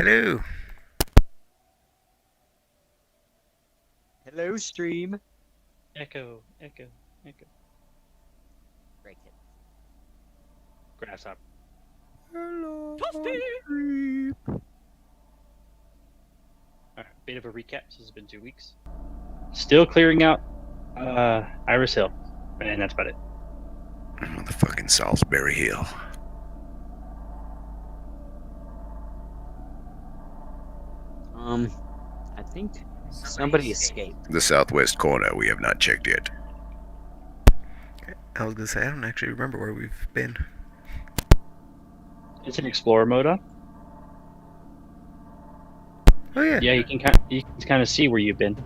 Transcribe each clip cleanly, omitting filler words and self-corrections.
Hello. Hello, stream. Echo, echo, echo. Cricket. Grasshopper. Hello. Toasty! Alright, bit of a recap. This has been 2 weeks. Still clearing out Iris Hill. And that's about it. Motherfucking Salisbury Hill. I think somebody escaped. The southwest corner we have not checked yet. I was gonna say, I don't actually remember where we've been. It's an explorer mode on. Oh yeah. Yeah, you can kind of see where you've been.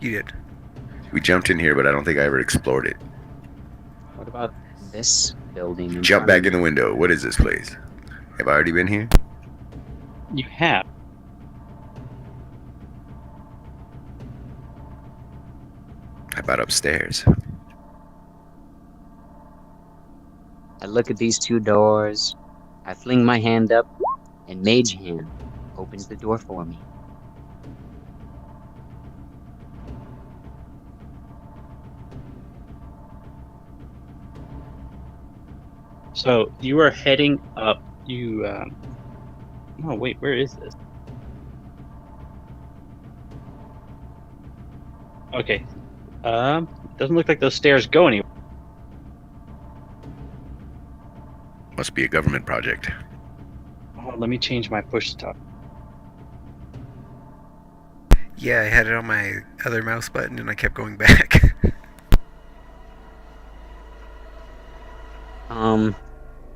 You did. We jumped in here, but I don't think I ever explored it. What about this building? Jump back in the window. What is this place? Have I already been here? You have. How about upstairs? I look at these two doors. I fling my hand up, and Mage Hand opens the door for me. So you are heading up. You. Oh wait, where is this? Okay. Doesn't look like those stairs go anywhere. Must be a government project. Oh, let me change my push to talk. Yeah, I had it on my other mouse button and I kept going back.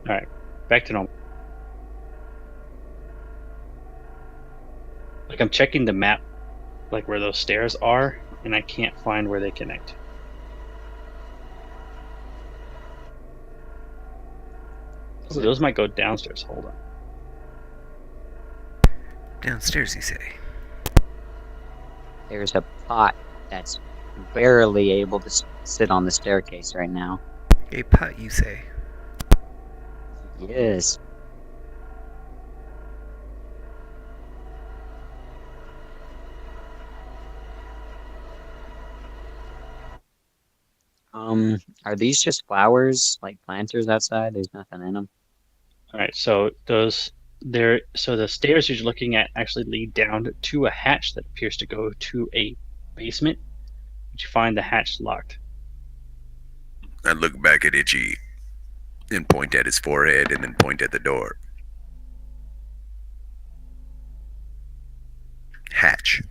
Alright, back to normal. Like, I'm checking the map, like where those stairs are, and I can't find where they connect. So those might go downstairs. Hold on. Downstairs, you say? There's a pot that's barely able to sit on the staircase right now. A pot, you say? Yes. Are these just flowers, like planters outside? There's nothing in them. All right, so the stairs you're looking at actually lead down to a hatch that appears to go to a basement, but you find the hatch locked. I look back at Itchy and point at his forehead and then point at the door. Hatch.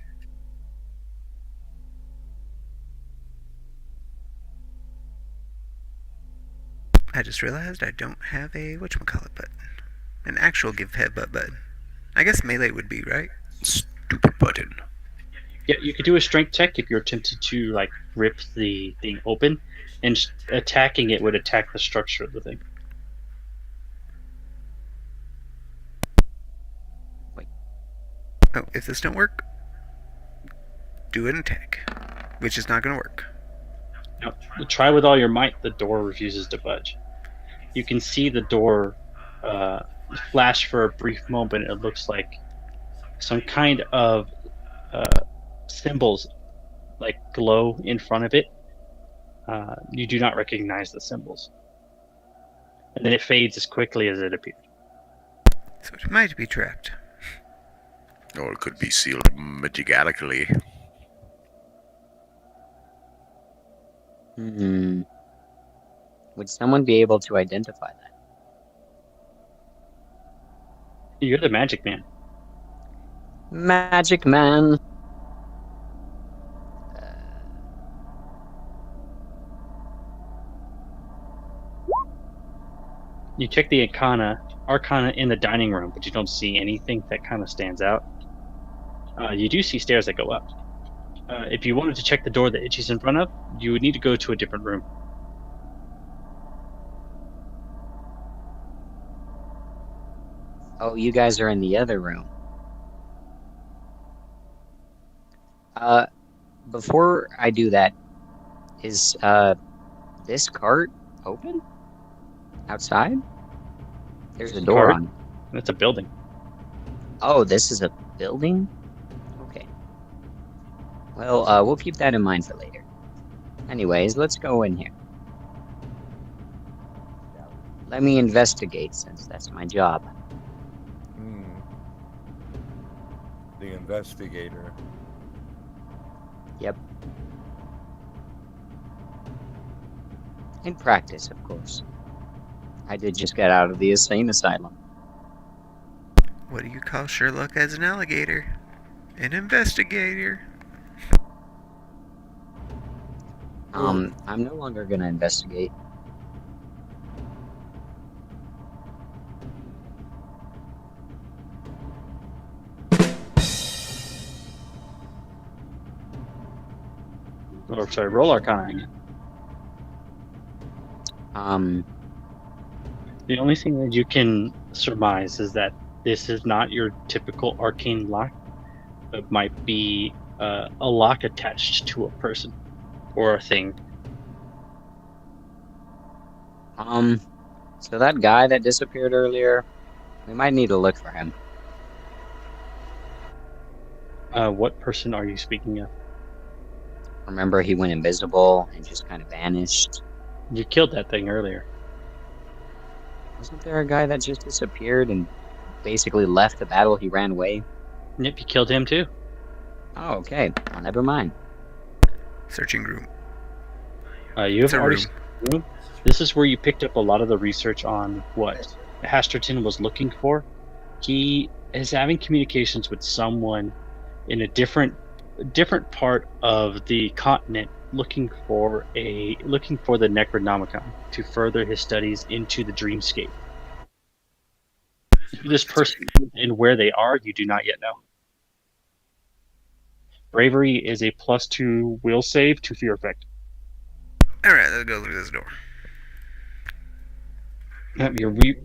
I just realized I don't have a whatchamacallit button. An actual give headbutt button. I guess melee would be, right? Stupid button. Yeah, you could do a strength check if you're tempted to like rip the thing open, and attacking it would attack the structure of the thing. Wait. Oh, if this don't work, do an attack, which is not going to work. Now, try with all your might. The door refuses to budge. You can see the door flash for a brief moment. It looks like some kind of symbols like glow in front of it. You do not recognize the symbols, and then it fades as quickly as it appeared. So it might be trapped. Or it could be sealed magically. Would someone be able to identify that? You're the magic man. Magic man. You check the arcana in the dining room, but you don't see anything that kind of stands out. You do see stairs that go up. If you wanted to check the door that Itchy's in front of, you would need to go to a different room. Oh, you guys are in the other room. Uh, before I do that, is this cart open outside? There's a door Cart? on it. That's a building. Oh, this is a building? Okay. Well, we'll keep that in mind for later. Anyways, let's go in here. Let me investigate since that's my job. The investigator. Yep. In practice, of course. I did just get out of the insane asylum. What do you call Sherlock as an alligator? An investigator. I'm no longer gonna investigate. Or sorry, roll Arcana again. The only thing that you can surmise is that this is not your typical arcane lock. It might be a lock attached to a person or a thing. So that guy that disappeared earlier, we might need to look for him. What person are you speaking of? Remember, he went invisible and just kind of vanished. You killed that thing earlier. Wasn't there a guy that just disappeared and basically left the battle? He ran away? Yep, you killed him too. Oh, okay. Well, never mind. Searching room. You have It's a already room. seen the room. This is where you picked up a lot of the research on what Hasterton was looking for. He is having communications with someone in a different part of the continent, looking for the Necronomicon to further his studies into the dreamscape. Who this person and where they are, you do not yet know. Bravery is a +2 will save to fear effect. Alright, let's go through this door.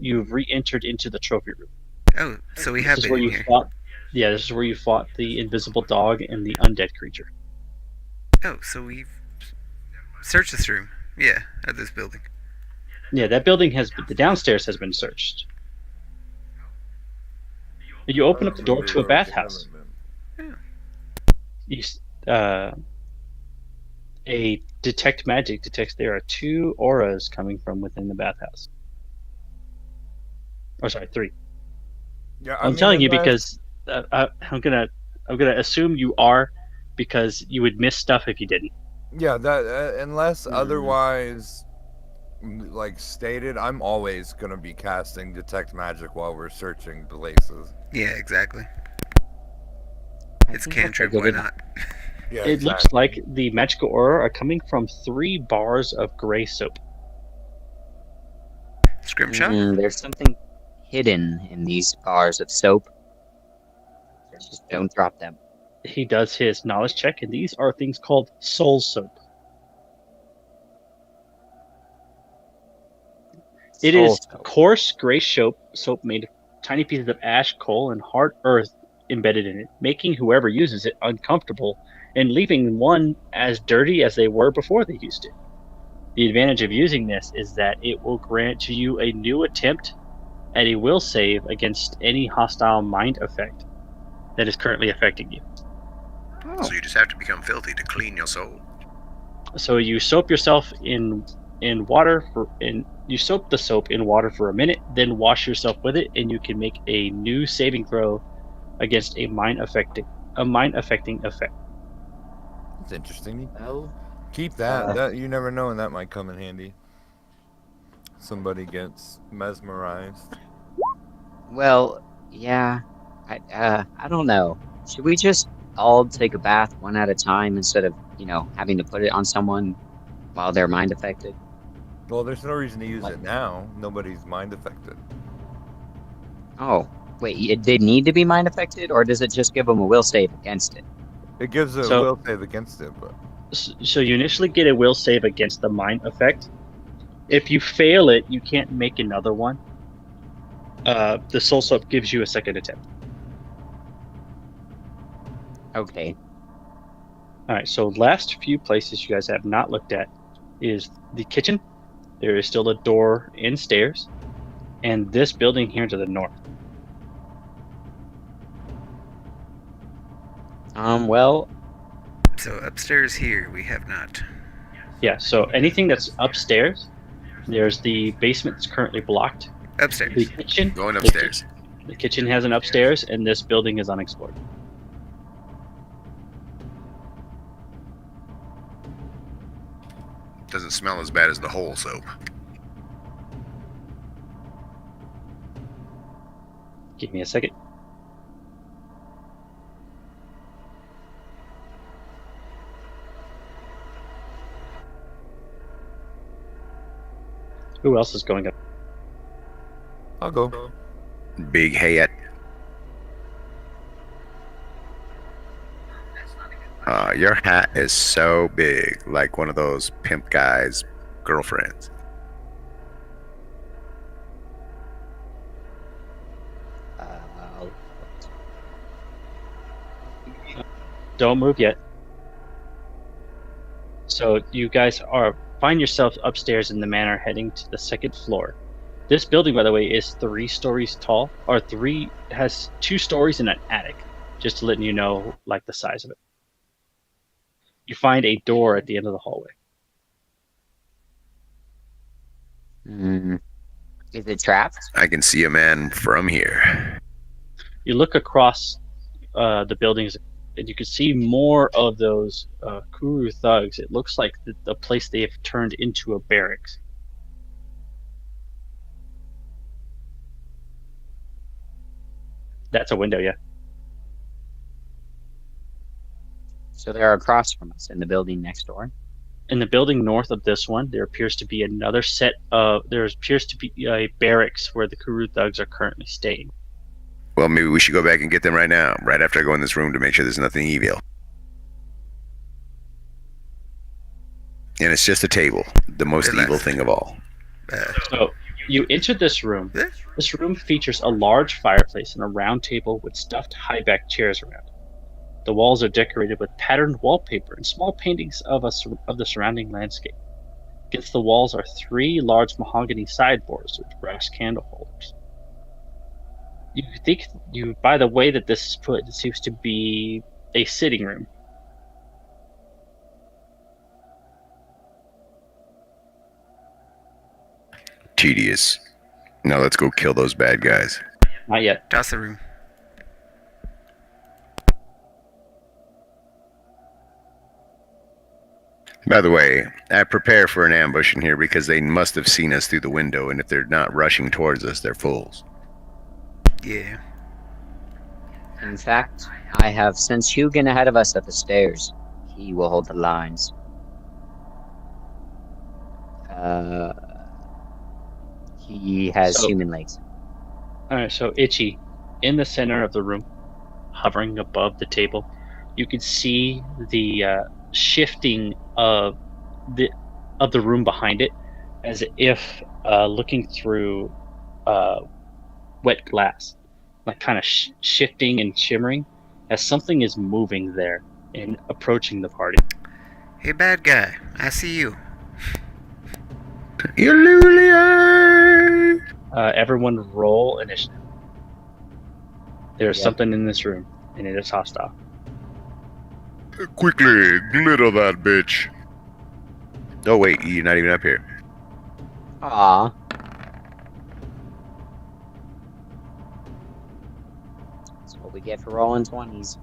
You've re-entered into the trophy room. Oh, so we have This is been where in you here. fought. Yeah, this is where you fought the invisible dog and the undead creature. Oh, so we've searched this room. Yeah, at this building. Yeah, that building the downstairs has been searched. You open up the door to a bathhouse. A detect magic detects there are 2 auras coming from within the bathhouse. Oh, sorry, 3. Yeah, I'm telling you because I'm gonna assume you are, because you would miss stuff if you didn't. Yeah, that unless otherwise, like stated, I'm always gonna be casting detect magic while we're searching places. Yeah, exactly. I It's think that's a cantrip, good why enough. not? Yeah, It looks like the magical aura are coming from 3 bars of gray soap. Scrimshaw? There's something hidden in these bars of soap. Just don't drop them. He does his knowledge check, and these are things called soul soap. It is coarse gray soap made of tiny pieces of ash, coal, and hard earth embedded in it, making whoever uses it uncomfortable and leaving one as dirty as they were before they used it. The advantage of using this is that it will grant to you a new attempt at a will save against any hostile mind effect that is currently affecting you. So you just have to become filthy to clean your soul. So you soap yourself in water you soap the soap in water for a minute, then wash yourself with it, and you can make a new saving throw against a mind affecting effect. It's interesting. Oh. Keep that. That you never know when that might come in handy. Somebody gets mesmerized. Well, yeah. I don't know. Should we just all take a bath one at a time instead of, having to put it on someone while they're mind affected? Well, there's no reason to use it now. Nobody's mind affected. Oh, wait, they need to be mind affected, or does it just give them a will save against it? It gives a will save against it, but so you initially get a will save against the mind effect. If you fail it, you can't make another one. The soul soap gives you a second attempt. Okay. All right, so last few places you guys have not looked at is the kitchen. There is still a door and stairs, and this building here to the north. Well, So upstairs here we have not. Yeah, so anything that's upstairs, there's the basement that's currently blocked. The Upstairs. kitchen, Going upstairs. The kitchen has an upstairs, and this building is unexplored. Doesn't smell as bad as the whole soap. Give me a second. Who else is going up? I'll go. Big hat. Your hat is so big, like one of those pimp guys' girlfriends. uh, Don't move yet. So you guys find yourselves upstairs in the manor, heading to the second floor. This building, by the way, is 3 stories tall, or has 2 stories and an attic. Just to let you know, like, the size of it. You find a door at the end of the hallway. is it trapped? I can see a man from here. You look across the buildings, and you can see more of those Kuru thugs. It looks like the place they have turned into a barracks. That's a window, yeah. So they're across from us in the building next door. In the building north of this one, there appears to be another set of. There appears to be a barracks where the Kuru thugs are currently staying. Well, maybe we should go back and get them right now, right after I go in this room to make sure there's nothing evil. And it's just a table, the most Relax. evil thing of all. So you enter this room. Eh? This room features a large fireplace and a round table with stuffed high-back chairs around. The walls are decorated with patterned wallpaper and small paintings of the surrounding landscape. Against the walls are 3 large mahogany sideboards with brass candle holders. By the way that this is put, it seems to be a sitting room. Tedious. Now let's go kill those bad guys. Not yet. Toss the room. By the way, I prepare for an ambush in here because they must have seen us through the window, and if they're not rushing towards us, they're fools. Yeah. In fact, I have sent Hugin ahead of us at the stairs. He will hold the lines. He has human legs. Alright, so Itchy, in the center of the room, hovering above the table, you can see the shifting of the room behind it, as if looking through wet glass, like kind of shifting and shimmering, as something is moving there and approaching the party. Hey, bad guy. I see you. Illulia! Everyone roll initiative. There's Yep. something in this room, and it is hostile. Quickly, glitter that bitch. Oh wait, you're not even up here. Aw. That's what we get for rolling 20s.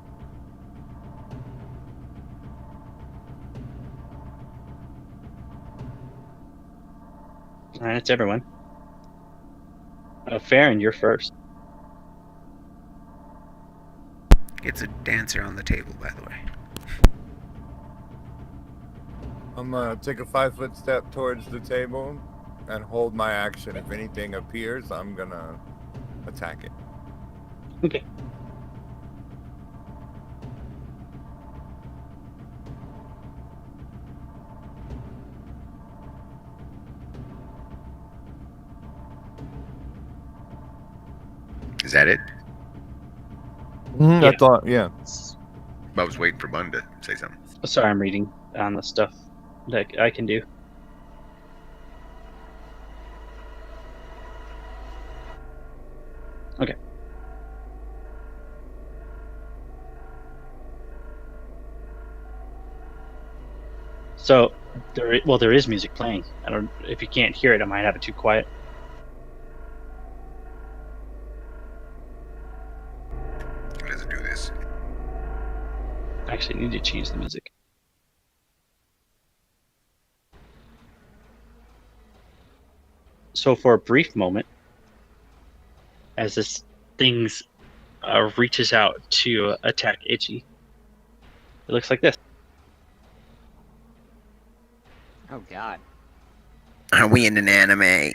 Alright, that's everyone. Farron, you're first. It's a dancer on the table, by the way. I'm gonna take a 5-foot step towards the table and hold my action. If anything appears, I'm gonna attack it. Okay. Is that it? I Yeah. thought, yeah. I was waiting for Bun to say something. Sorry, I'm reading on the stuff that I can do. Okay. So there is music playing. I don't. If you can't hear it, I might have it too quiet. Let's do this. I actually need to change the music. So for a brief moment, as this thing's reaches out to attack Itchy, it looks like this. Oh God. Are we in an anime?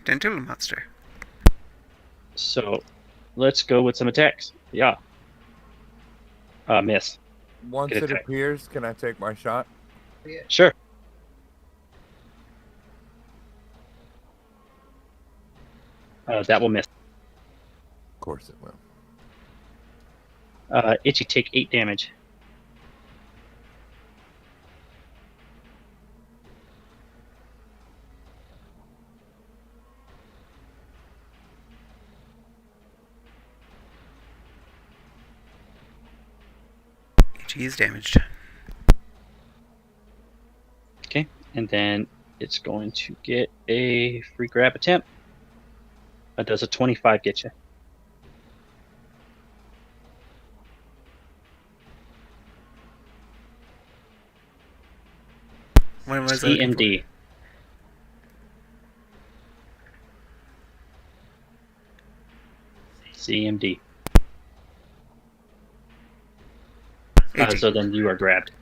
Dental monster. So let's go with some attacks. Yeah. Miss. Once Get it attack. appears, can I take my shot? Sure. That will miss. Of course it will. Itchy, take 8 damage. Itchy is damaged. Okay, and then it's going to get a free grab attempt. That does a 25 get you. What was I looking for? CMD. CMD. Itchy. So then you are grabbed.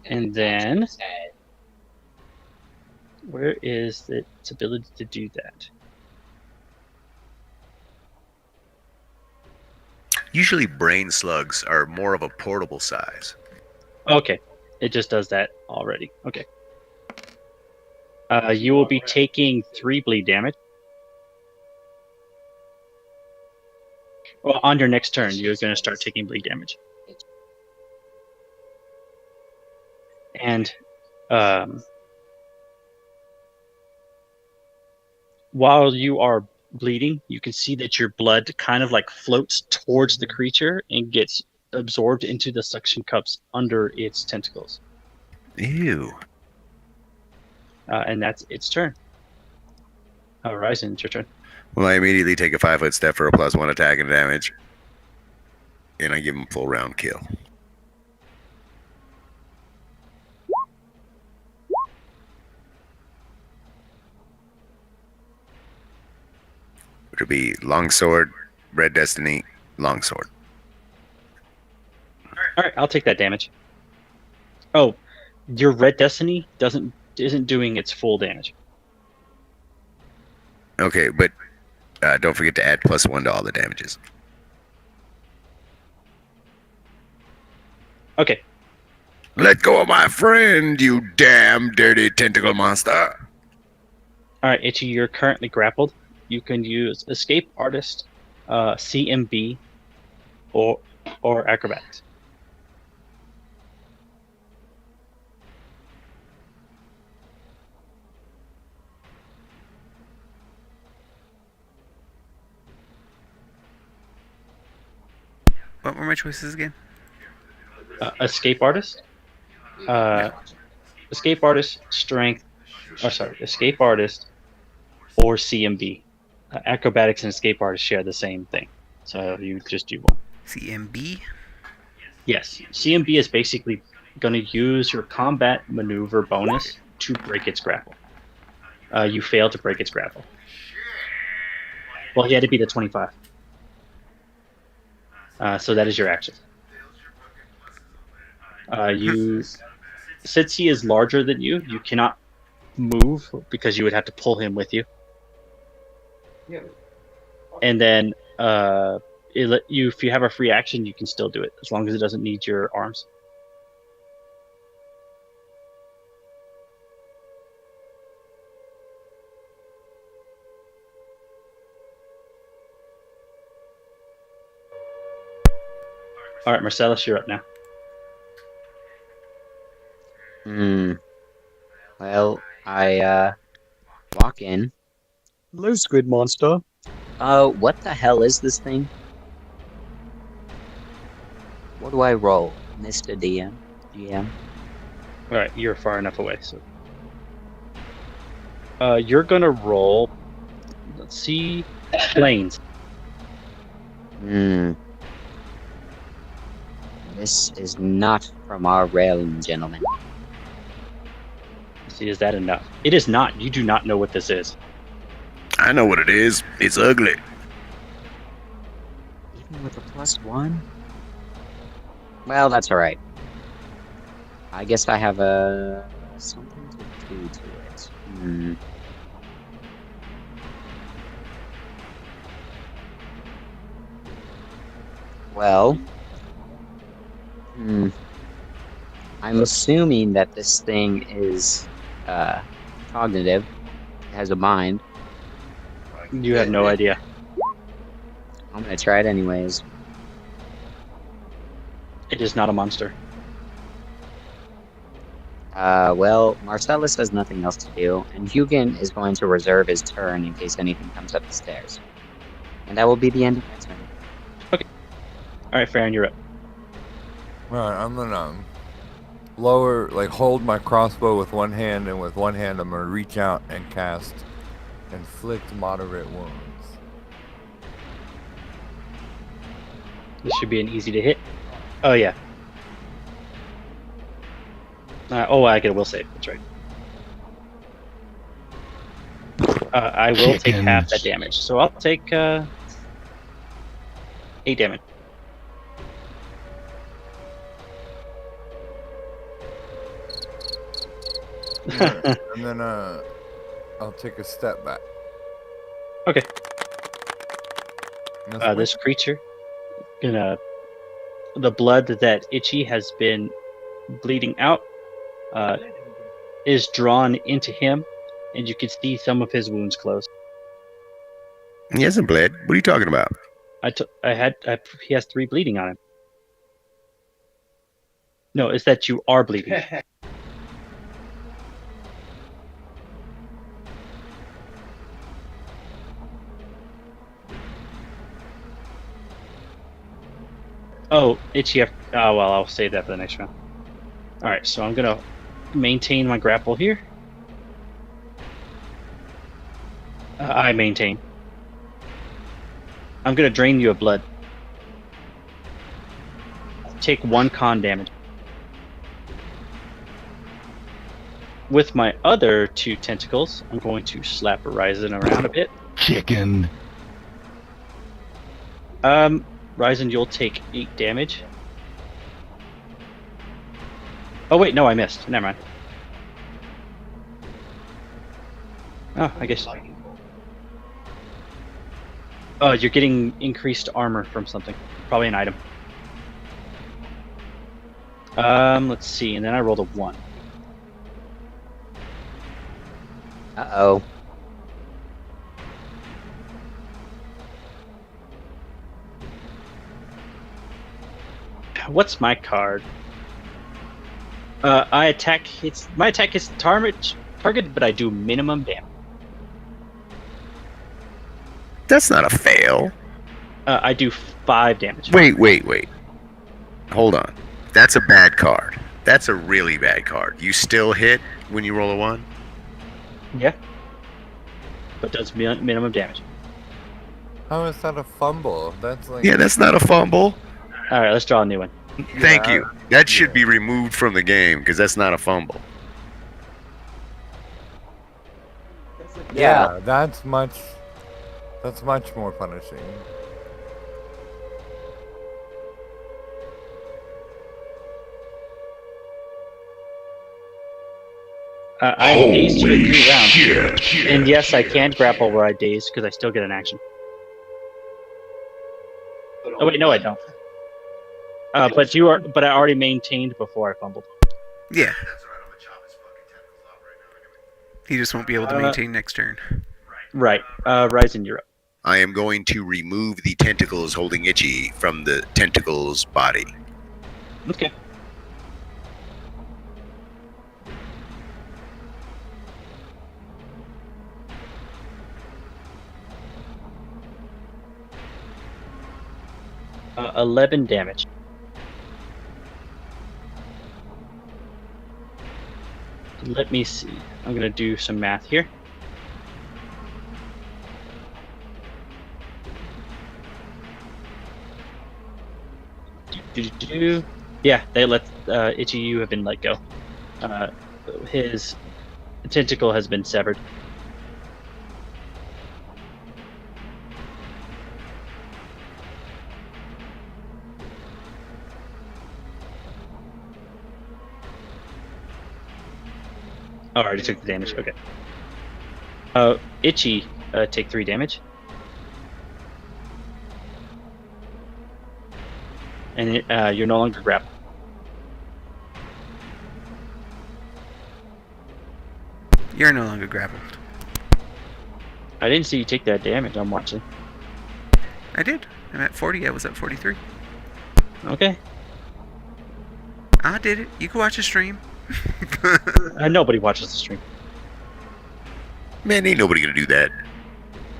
And then, where is its ability to do that? Usually brain slugs are more of a portable size. Okay, it just does that already. Okay. You will be taking 3 bleed damage. Well, on your next turn, you're going to start taking bleed damage. And while you are bleeding, you can see that your blood kind of like floats towards the creature and gets absorbed into the suction cups under its tentacles. Ew. And that's its turn. Ryzen, it's your turn. Well, I immediately take a 5-foot step for a +1 attack and damage. And I give him full round kill. Which would be longsword, red destiny, longsword. All right, I'll take that damage. Oh, your red destiny isn't doing its full damage. Okay, but don't forget to add +1 to all the damages. Okay. Let go of my friend, you damn dirty tentacle monster. All right, Itchy, you're currently grappled. You can use Escape Artist, CMB, or Acrobatics. What were my choices again? Escape Artist, Escape Artist, Strength. Oh, sorry, Escape Artist or CMB. Acrobatics and Escape Artist share the same thing, so you just do one. CMB? Yes, CMB is basically going to use your combat maneuver bonus to break its grapple. You failed to break its grapple. Well, he had to be the 25. So that is your action. Since he is larger than you, you cannot move because you would have to pull him with you. And then if you have a free action, you can still do it as long as it doesn't need your arms. All right, Marcellus, you're up now. Well, I walk in. Hello, squid monster. What the hell is this thing? What do I roll, Mr. GM? All right, you're far enough away, so you're gonna roll. Let's see, planes. This is not from our realm, gentlemen. See, is that enough? It is not. You do not know what this is. I know what it is. It's ugly. Even with a +1? Well, that's alright. I guess I have something to do to it. Well, I'm assuming that this thing is cognitive, has a mind. You have no idea. I'm gonna try it anyways. It is not a monster. Well, Marcellus has nothing else to do, and Hugin is going to reserve his turn in case anything comes up the stairs. And that will be the end of my turn. All right, Farron, you're up. Alright, I'm gonna hold my crossbow with one hand, and with one hand I'm gonna reach out and cast Inflict Moderate Wounds. This should be an easy to hit. Oh yeah. I get a will save. That's right. I will take half that damage, so I'll take 8 damage. And then I'll take a step back. Okay. And that's This creature, the blood that Itchy has been bleeding out, is drawn into him, and you can see some of his wounds close. He hasn't bled. What are you talking about? He has 3 bleeding on him. No, it's that you are bleeding. Oh, Itchy. Well, I'll save that for the next round. All right, so I'm gonna maintain my grapple here. I maintain. I'm gonna drain you of blood. Take 1 con damage. With my other 2 tentacles, I'm going to slap Ryzen around a bit. Chicken. Ryzen, you'll take 8 damage. Oh wait, no, I missed. Never mind. Oh, I guess. Oh, you're getting increased armor from something. Probably an item. Let's see, and then I rolled a 1. Uh-oh. What's my card? My attack hits the target, but I do minimum damage. That's not a fail. I do 5 damage. Wait. Hold on. That's a bad card. That's a really bad card. You still hit when you roll a 1? Yeah. But does minimum damage. How is that a fumble? That's like Yeah, that's not a fumble. All right, let's draw a new one. Thank you. That should be removed from the game because that's not a fumble. Yeah. That's much more punishing. I'm dazed for 3 rounds. And yes, I can grapple where I dazed because I still get an action. Oh wait, no, I don't. But I already maintained before I fumbled. Yeah. He just won't be able to maintain next turn. Right. Ryzen, you're up. I am going to remove the tentacles holding Itchy from the tentacle's body. Okay. Uh, 11 damage. Let me see. I'm gonna do some math here. Yeah, they let Itchy, you have been let go. His tentacle has been severed. Oh, I already took the damage. Okay. Itchy, take 3 damage. And you're no longer grappled. You're no longer grappled. I didn't see you take that damage. I'm watching. I did. I'm at 40. I was at 43. Okay. I did it. You can watch the stream. Nobody watches the stream. Man, ain't nobody gonna do that.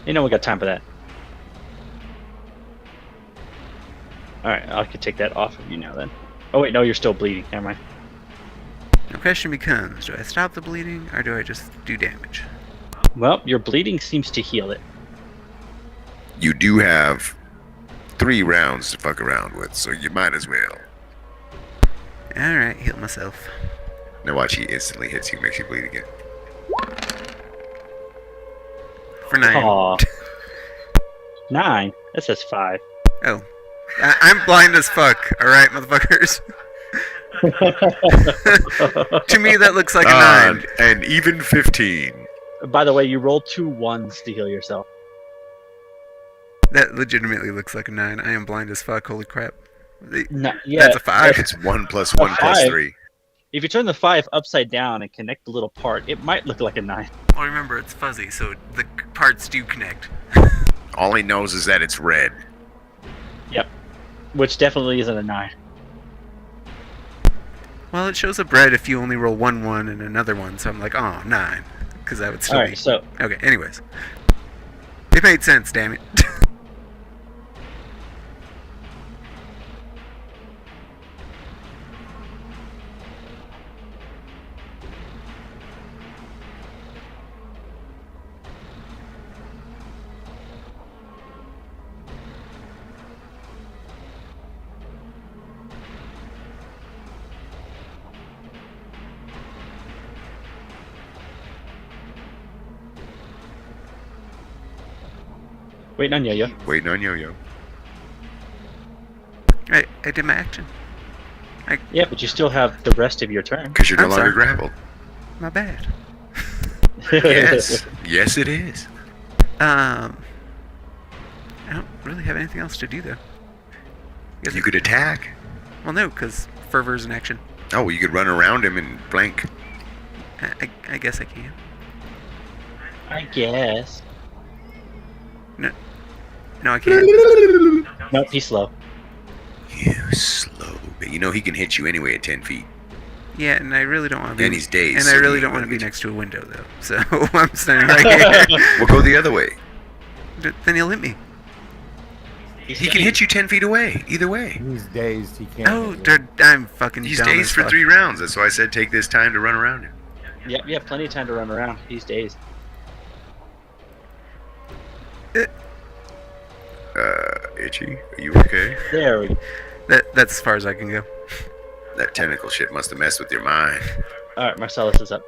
You know we got time for that. Alright, I could take that off of you now then. Oh wait, no, you're still bleeding. Never mind. The question becomes, do I stop the bleeding or do I just do damage? Well, your bleeding seems to heal it. You do have 3 rounds to fuck around with, so you might as well. Alright, heal myself. Now watch, he instantly hits you, makes you bleed again. For 9. Aw. 9? That says 5. Oh. I'm blind as fuck, alright, motherfuckers? To me, that looks like a 9. And even 15. By the way, you rolled 2 1s to heal yourself. That legitimately looks like a 9. I am blind as fuck, holy crap. No, yeah, That's a 5. It's 1 plus 1 plus 5. 3. If you turn the 5 upside down and connect the little part, it might look like a 9. Well, remember, it's fuzzy, so the parts do connect. All he knows is that it's red. Yep. Which definitely isn't a 9. Well, it shows up red if you only roll 1 1 and another 1, so I'm like, oh, 9. Because that would still be... Alright, so Okay, anyways. It made sense, damn it. waiting on Yo-Yo. Waiting on Yo-Yo. I did my action. Yeah, but you still have the rest of your turn. Because you're no I'm longer sorry. grappled. My bad. Yes. Yes, it is. I don't really have anything else to do, though. You could attack. Well, no, because fervor is an action. Oh, well, you could run around him and flank. I guess I can. I guess. No, I can't. Nope, he's slow. You slow. But you know he can hit you anyway at 10 feet. Yeah, and I really don't want to be... And he's dazed. And so I really he don't want won't to be get you. next to a window, though. So I'm standing right here. We'll go the other way. Then he'll hit me. He can hit you 10 feet away, either way. He's dazed. He can't. Oh, hit you. I'm fucking He's dumb dazed as for fuck. 3 rounds. That's why I said take this time to run around him. Yep, you have plenty of time to run around. He's dazed. Itchy, are you okay? There we go. That's as far as I can go. That tentacle shit must have messed with your mind. Alright, Marcellus is up.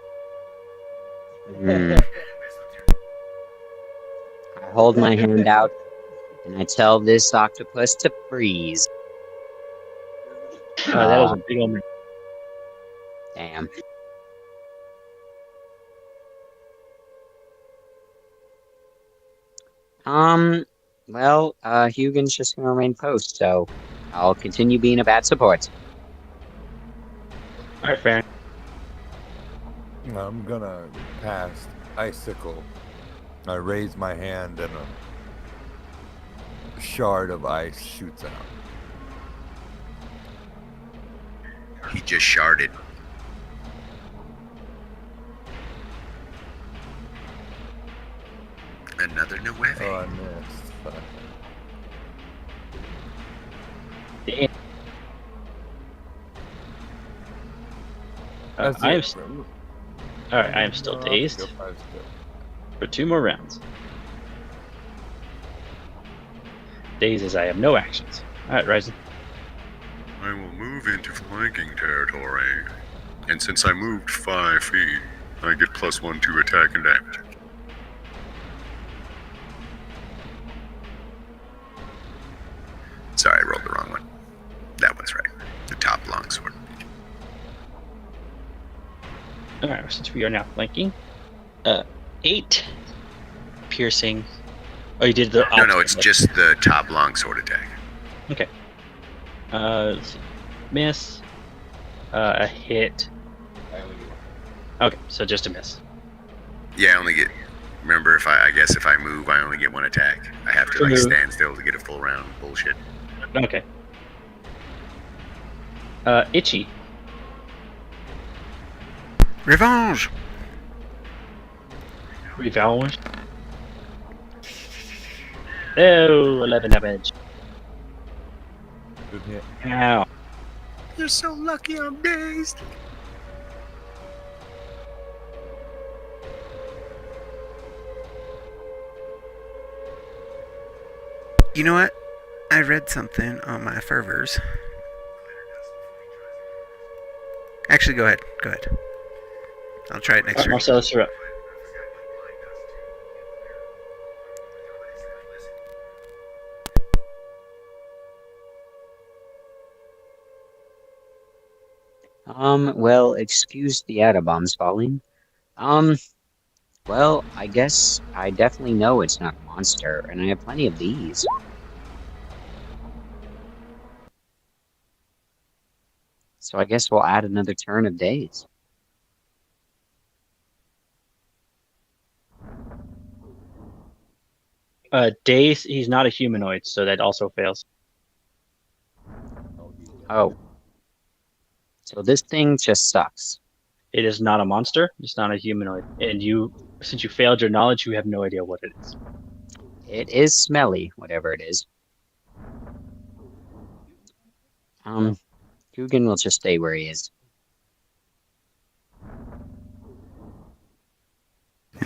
Hmm. I hold my hand out and I tell this octopus to freeze. That was a big old... Damn. Well, Hugin's just gonna remain post, so I'll continue being a bad support. Alright, fair. I'm gonna cast Icicle. I raise my hand and shard of ice shoots out. He just sharded. Another nueve. Oh, I missed. Fuck. Damn. That's I am. it. All right, I am still No, I'll dazed go 5 step. for 2 more rounds. Dazed as I have no actions. All right, Ryzen. I will move into flanking territory. And since I moved 5 feet, I get +1 to attack and damage. Sorry, I rolled the wrong one. That one's right. The top longsword. All right, since we are now flanking, 8 piercing. Oh, you did the No, it's just the top longsword attack. okay. Let's see. Miss, a hit. Okay, so just a miss. Yeah, I only get. Remember, if I move, I only get 1 attack. I have to like Mhm. stand still to get a full round. Bullshit. Okay. Itchy. Revenge! Revenge. Oh, 11 damage. Good hit. Ow. You're so lucky I'm dazed. You know what? I read something on my fervors. Actually, go ahead. Go ahead. I'll try it next All right, week. Marcellus, you're up. Well, excuse the atom bombs falling. Well, I guess I definitely know it's not a monster, and I have plenty of these. So I guess we'll add another turn of days. Daze, he's not a humanoid, so that also fails. Oh. So this thing just sucks. It is not a monster. It's not a humanoid. And you, since you failed your knowledge, you have no idea what it is. It is smelly, whatever it is. Coogan will just stay where he is.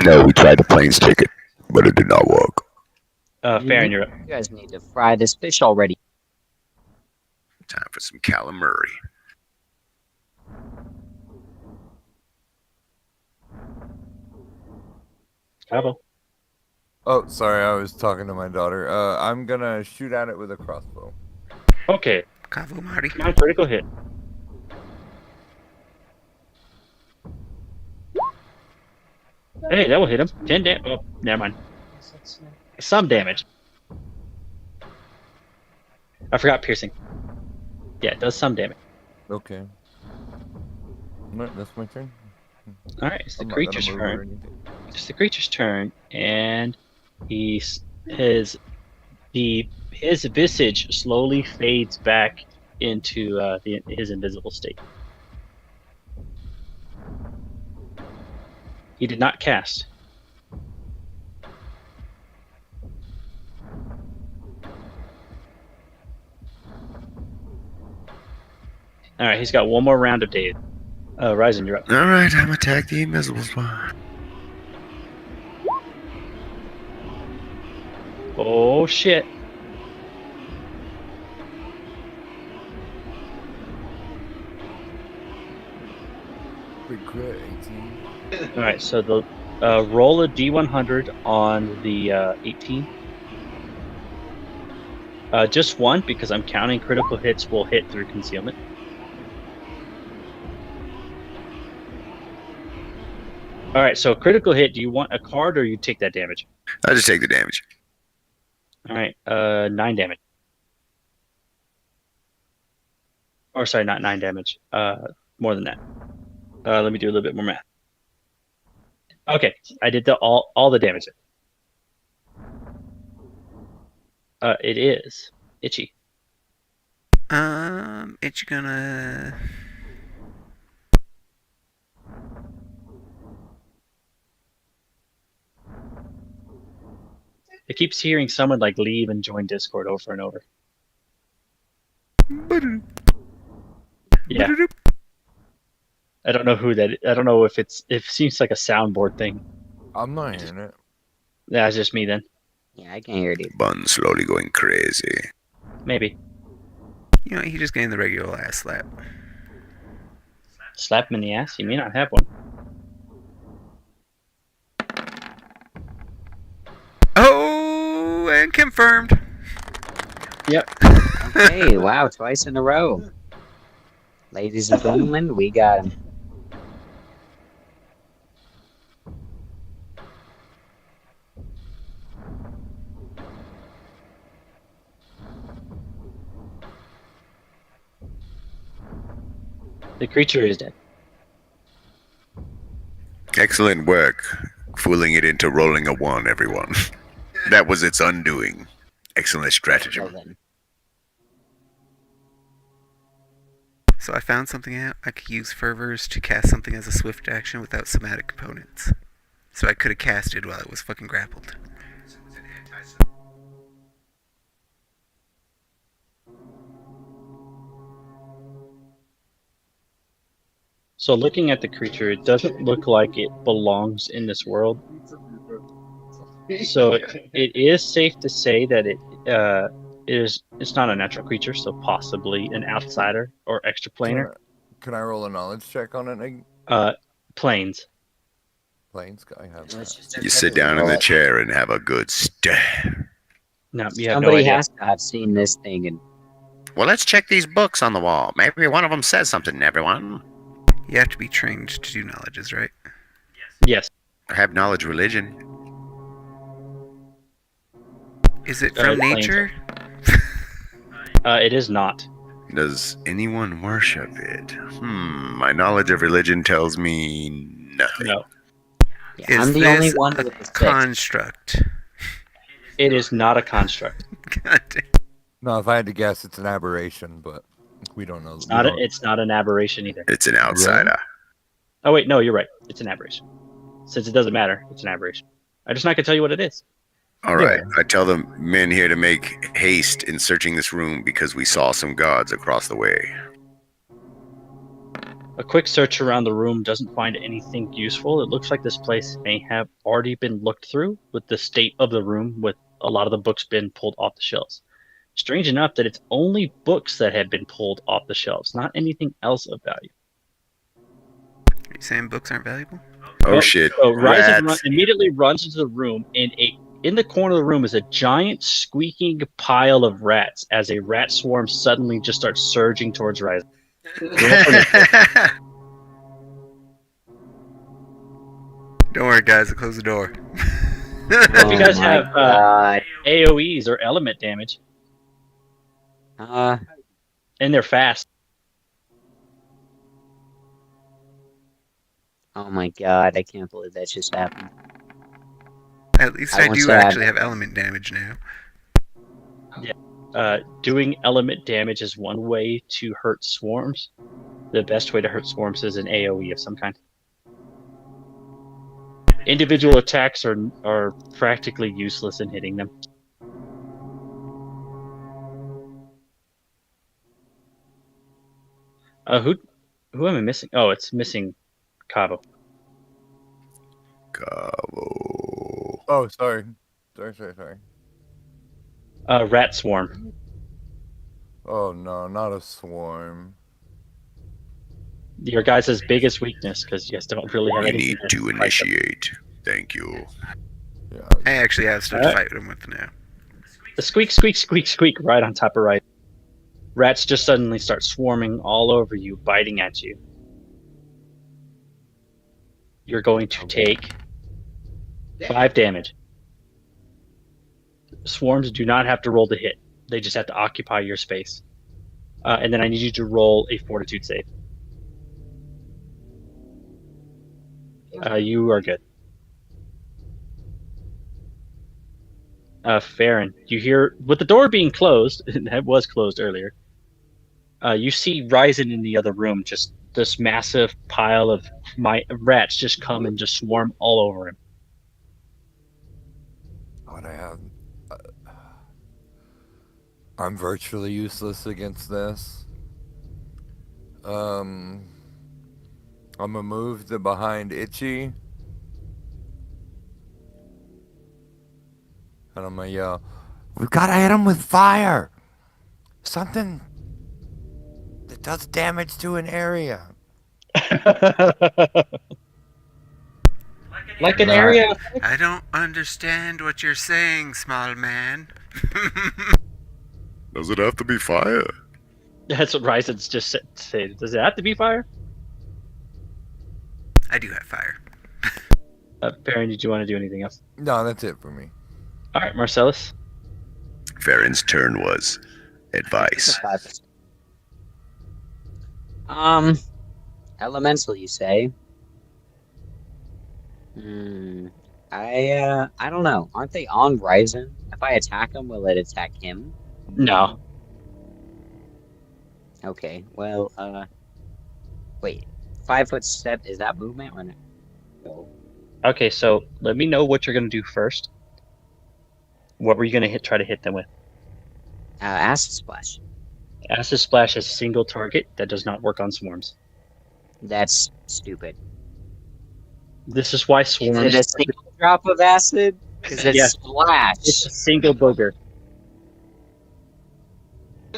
No, we tried the planes ticket, but it did not work. Farron, you're up. You guys need to fry this fish already. Time for some calamari. Bravo. Oh, sorry, I was talking to my daughter. I'm gonna shoot at it with a crossbow. Okay. Kavo Marty. Come on, critical hit. Hey, that will hit him. 10 damage. Oh, never mind. Some damage. I forgot piercing. Yeah, it does some damage. Okay. No, that's my turn. All right, it's the I'm not gonna creature's move or turn. anything. It's the creature's turn, and his visage slowly fades back into his invisible state. He did not cast. All right, he's got one more round of days. Ryzen, you're up. All right, I'm attack the invisible spot. Oh shit! Big crit, 18. All right, so the roll a d100 on the 18. Just one because I'm counting critical hits will hit through concealment. All right, so critical hit. Do you want a card or you take that damage? I just take the damage. All right, 9 damage. Or sorry, not 9 damage. More than that. Let me do a little bit more math. Okay, I did all the damage. It is itchy. It's gonna. It keeps hearing someone like leave and join Discord over and over. Yeah. I don't know who that. I don't know if it seems like a soundboard thing. I'm not hearing it. That's just me then. Yeah, I can hear it. Bun slowly going crazy. Maybe. You know, he just getting the regular ass slap. Slap him in the ass. You may not have one. Oh, and confirmed. Yep. Okay, wow, twice in a row. Ladies and gentlemen, we got him. The creature is dead. Excellent work. Fooling it into rolling a 1, everyone. That was its undoing. Excellent Well stratagem. then. So I found something out. I could use fervors to cast something as a swift action without somatic components. So I could have casted while it was fucking grappled. So looking at the creature, it doesn't look like it belongs in this world. So it is safe to say that it's not a natural creature, so possibly an outsider or extraplanar. Can I roll a knowledge check on it? Planes. Planes? I have that. You sit down in the chair and have a good stare. No, you have no Somebody idea. has to have seen this thing and Well, let's check these books on the wall. Maybe one of them says something, everyone. You have to be trained to do knowledges, right? Yes. I have knowledge religion. Is it from planes. nature? It is not. Does anyone worship it? My knowledge of religion tells me nothing. No. yeah, Is I'm the only this one a with the 6. construct? It is not a construct. God damn. No, if I had to guess, it's an aberration, but we don't know. It's not an aberration either. It's an outsider. Oh wait, no, you're right. It's an aberration. Since it doesn't matter, it's an aberration. I'm just not gonna tell you what it is. All right. I tell the men here to make haste in searching this room because we saw some gods across the way. A quick search around the room doesn't find anything useful. It looks like this place may have already been looked through with the state of the room, with a lot of the books been pulled off the shelves. Strange enough that it's only books that have been pulled off the shelves, not anything else of value. Are you saying books aren't valuable? Oh, shit. So Ryzen Rats. immediately runs into the room, and in the corner of the room is a giant squeaking pile of rats as a rat swarm suddenly just starts surging towards Ryzen. Don't worry, guys. I closed the door. If you guys my have God. AoEs or element damage, and they're fast. Oh my God, I can't believe that just happened. At least I I once do had- actually have element damage now. Doing element damage is one way to hurt swarms. The best way to hurt swarms is an AoE of some kind. Individual attacks are practically useless in hitting them. Who am I missing? Oh, it's missing Cabo. Cabo. Oh, sorry. Sorry. Rat swarm. Oh, no, not a swarm. Your guys' biggest weakness, because you guys don't really have We anything need to fight them. initiate. Thank you. Yeah. I actually have stuff to fight them with now. The squeak, squeak, squeak, squeak right on top of right. Rats just suddenly start swarming all over you, biting at you. You're going to take 5 damage. Swarms do not have to roll to hit. They just have to occupy your space. And then I need you to roll a fortitude save. You are good. Farron, you hear with the door being closed. It was closed earlier. You see Ryzen in the other room, just this massive pile of rats just come and just swarm all over him. What I have. I'm virtually useless against this. I'm gonna move to behind Itchy. And I'm gonna yell, "We've gotta hit him with fire! Something that does damage to an area." Like an Right. area. I don't understand what you're saying, small man. Does it have to be fire? That's what Ryzen's just said. Does it have to be fire? I do have fire. Farron, did you want to do anything else? No, that's it for me. All right, Marcellus. Farron's turn was advice. 5%. Elemental, you say? I don't know. Aren't they on Ryzen? If I attack him, will it attack him? No. Okay, well, wait. 5 foot step, is that movement or not? No. Okay, so let me know what you're gonna do first. What were you gonna try to hit them with? Acid splash. Acid Splash is single target. That does not work on swarms. That's stupid. This is why Is swarms. it a single drop of acid? Because it's Yes. splash. It's a single booger.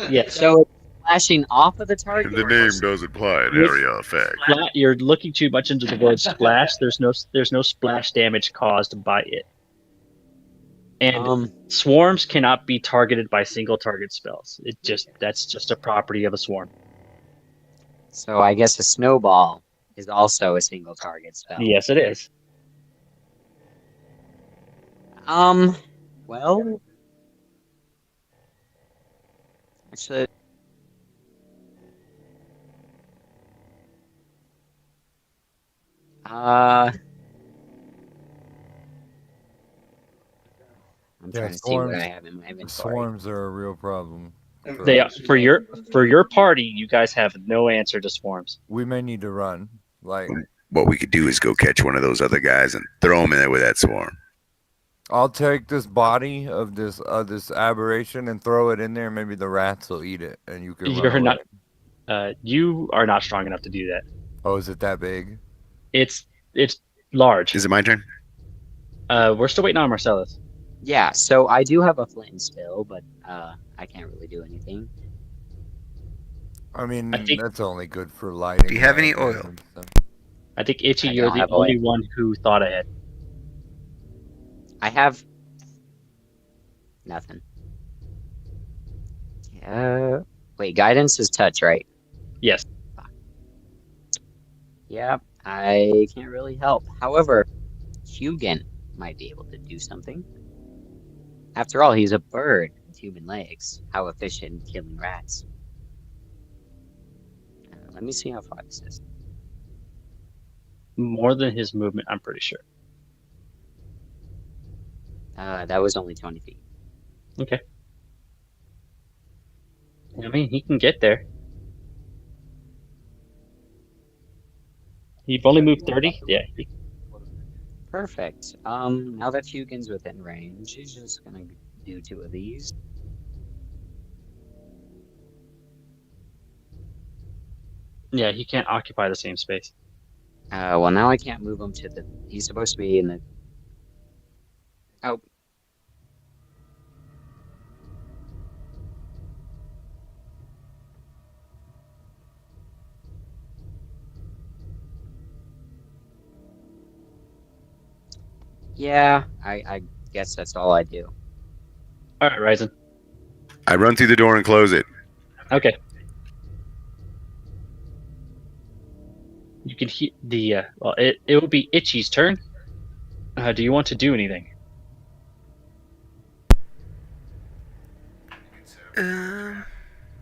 Yes. So it's splashing off of the target? And the name does imply an area effect. You're looking too much into the word splash. There's no splash damage caused by it. And swarms cannot be targeted by single target spells. That's just a property of a swarm. So I guess a snowball is also a single target spell. Yes, it is. Well, actually, I'm trying to see what I have in my inventory. Swarms are a real problem. They are, for your party. You guys have no answer to swarms. We may need to run. Like, What we could do is go catch one of those other guys and throw him in there with that swarm. I'll take this body of this aberration and throw it in there. Maybe the rats will eat it, and you can. You're not. You are not strong enough to do that. Oh, is it that big? It's large. Is it my turn? We're still waiting on Marcellus. Yeah, so I do have a flint still, but I can't really do anything. I mean, I think- that's only good for lighting. Do you have any lanterns oil? and stuff. I think Itchy, I you're don't the have only oil. one who thought ahead. I have nothing. Wait, guidance is touch, right? Yes. Yeah, I can't really help. However, Hugin might be able to do something. After all, he's a bird with human legs. How efficient in killing rats. Let me see how far this is. More than his movement, I'm pretty sure. That was only 20 feet. Okay. I mean, he can get there. You've only moved 30? Yeah. Perfect. Now that Hugin's within range, he's just gonna do 2 of these. Yeah, he can't occupy the same space. Well, now I can't move him to the... He's supposed to be in the... Oh. Yeah, I guess that's all I do. All right, Ryzen. I run through the door and close it. Okay. You can hear the... well, it will be Itchy's turn. Do you want to do anything?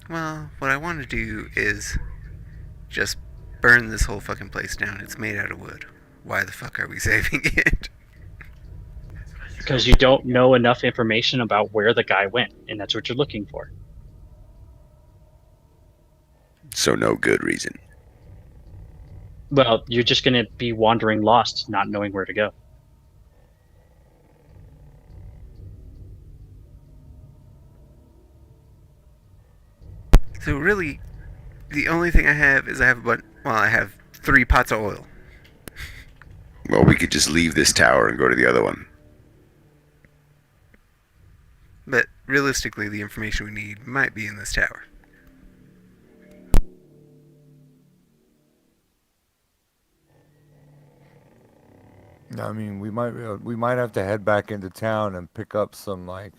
Well, what I want to do is just burn this whole fucking place down. It's made out of wood. Why the fuck are we saving it? Because you don't know enough information about where the guy went, and that's what you're looking for. So no good reason. Well, you're just going to be wandering lost, not knowing where to go. So really, the only thing I have is I have 3 pots of oil. Well, we could just leave this tower and go to the other one. But realistically, the information we need might be in this tower. I mean, we might have to head back into town and pick up some like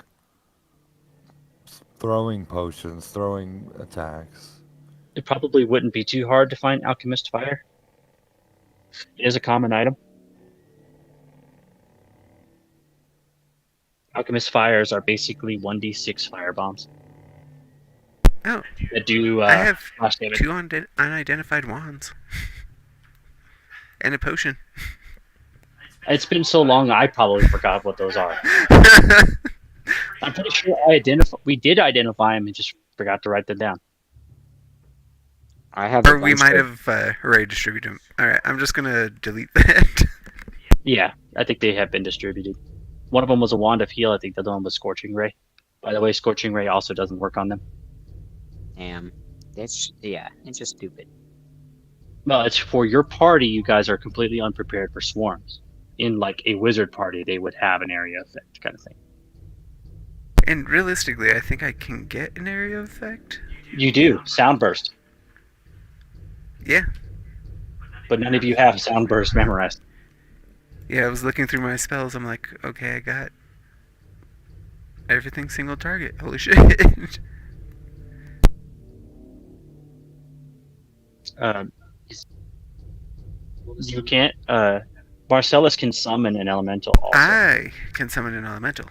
throwing potions, throwing attacks. It probably wouldn't be too hard to find Alchemist Fire. It is a common item. Alchemist Fires are basically 1d6 fire bombs Oh, that do I have flash damage. 2 unidentified wands. And a potion. It's been so long, I probably forgot what those are. I'm pretty sure we did identify them and just forgot to write them down. I have. Or we might have already distributed them. Alright, I'm just gonna delete that. Yeah, I think they have been distributed. One of them was a Wand of Heal. I think the other one was Scorching Ray. By the way, Scorching Ray also doesn't work on them. Damn. It's just stupid. Well, it's for your party. You guys are completely unprepared for swarms. In like a wizard party, they would have an area effect kind of thing. And realistically, I think I can get an area effect. You do sound burst, Yeah. but none of you have sound burst memorized. Yeah, I was looking through my spells. I'm like, okay, I got everything single target. Holy shit. You can't. Marcellus can summon an elemental also. I can summon an elemental.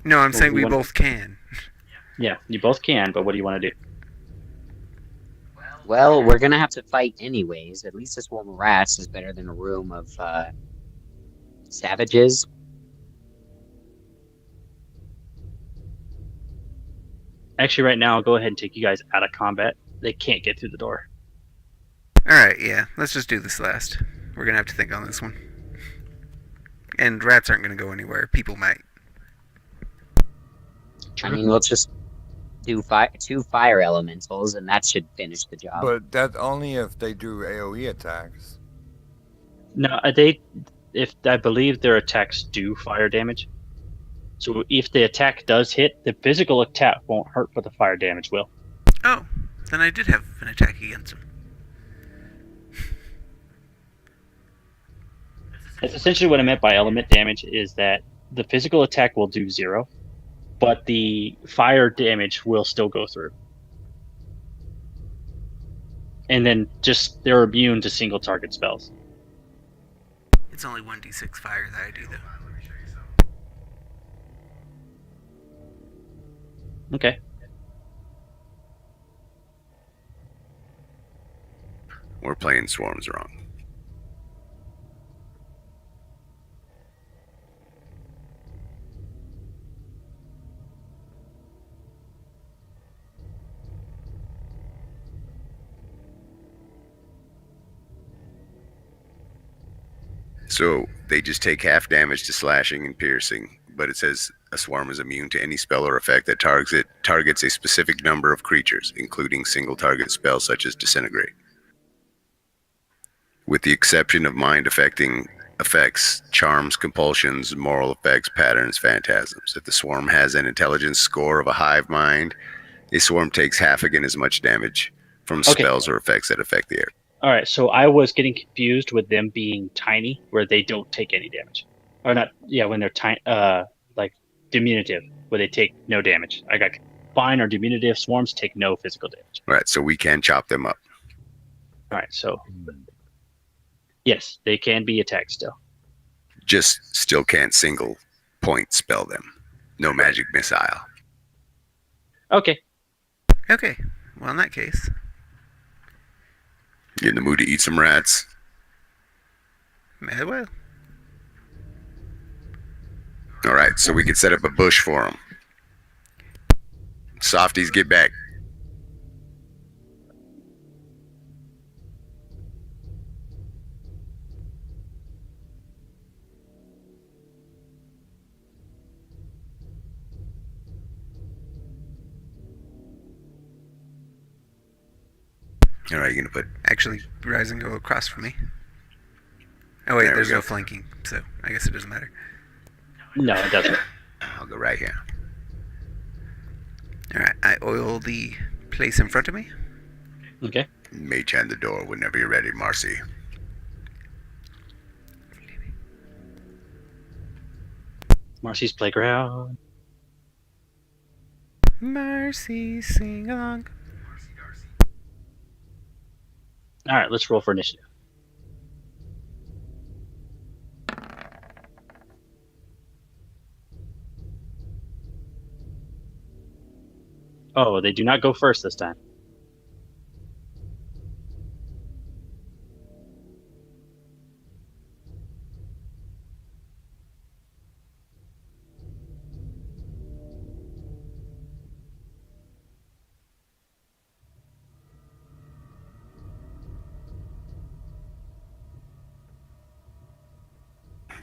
No, I'm saying we both can. Yeah, you both can, but what do you want to do? Well, we're gonna have to fight anyways. At least a swarm of rats is better than a room of savages. Actually, right now, I'll go ahead and take you guys out of combat. They can't get through the door. Alright, yeah, let's just do this last. We're gonna have to think on this one. And rats aren't gonna go anywhere. People might. I mean, we'll just do 2 fire elementals, and that should finish the job. But that's only if they do AoE attacks. No, if I believe their attacks do fire damage. So if the attack does hit, the physical attack won't hurt, but the fire damage will. Oh, then I did have an attack against him. That's essentially what I meant by element damage, is that the physical attack will do 0, but the fire damage will still go through. And then just they're immune to single target spells. It's only 1d6 fire that I do, though. Okay. We're playing swarms wrong. So they just take half damage to slashing and piercing, but it says a swarm is immune to any spell or effect that targets a specific number of creatures, including single target spells such as disintegrate. With the exception of mind affecting effects, charms, compulsions, moral effects, patterns, phantasms. If the swarm has an intelligence score of a hive mind, a swarm takes half again as much damage from spells or effects that affect the air. All right, so I was getting confused with them being tiny, where they don't take any damage, or not. Yeah, when they're tiny, like diminutive, where they take no damage. I got fine or diminutive swarms take no physical damage. Right, so we can chop them up. All right, so yes, they can be attacked still. Just still can't single point spell them. No magic missile. Okay. Okay, well, in that case, You in the mood to eat some rats? Well, All right, so we can set up a bush for them. Softies, get back. All right, you're gonna put. actually, Rise and go across from me. Oh wait, There we there's go. no flanking, so I guess it doesn't matter. No, it doesn't. I'll go right here. Alright, I oil the place in front of me. Okay. Mage hand the door whenever you're ready, Marcy. Marcy's playground. Mercy, sing along. All right, let's roll for initiative. Oh, they do not go first this time.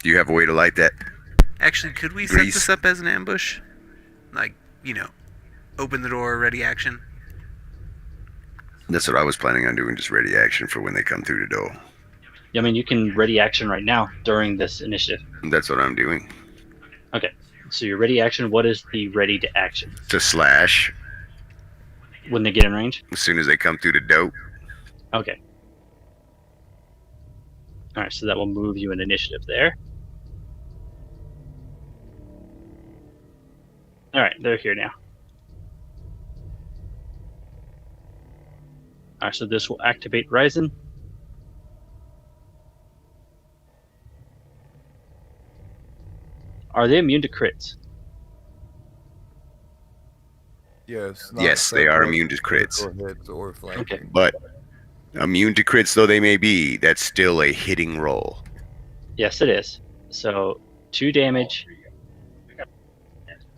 Do you have a way to light that? Actually, could we set Grease. this up as an ambush? Like, open the door, ready action? That's what I was planning on doing, just ready action for when they come through the door. I mean, you can ready action right now during this initiative. That's what I'm doing. Okay, so your ready action. What is the ready to action To slash when they get in range? as soon as they come through the dope. Okay. All right, so that will move you an initiative there. All right, they're here now. All right, so this will activate Ryzen. Are they immune to crits? Yes. Yes, they are separate immune to crits. critical hits or flanking. Okay. But immune to crits though they may be, that's still a hitting roll. Yes, it is. So 2 damage,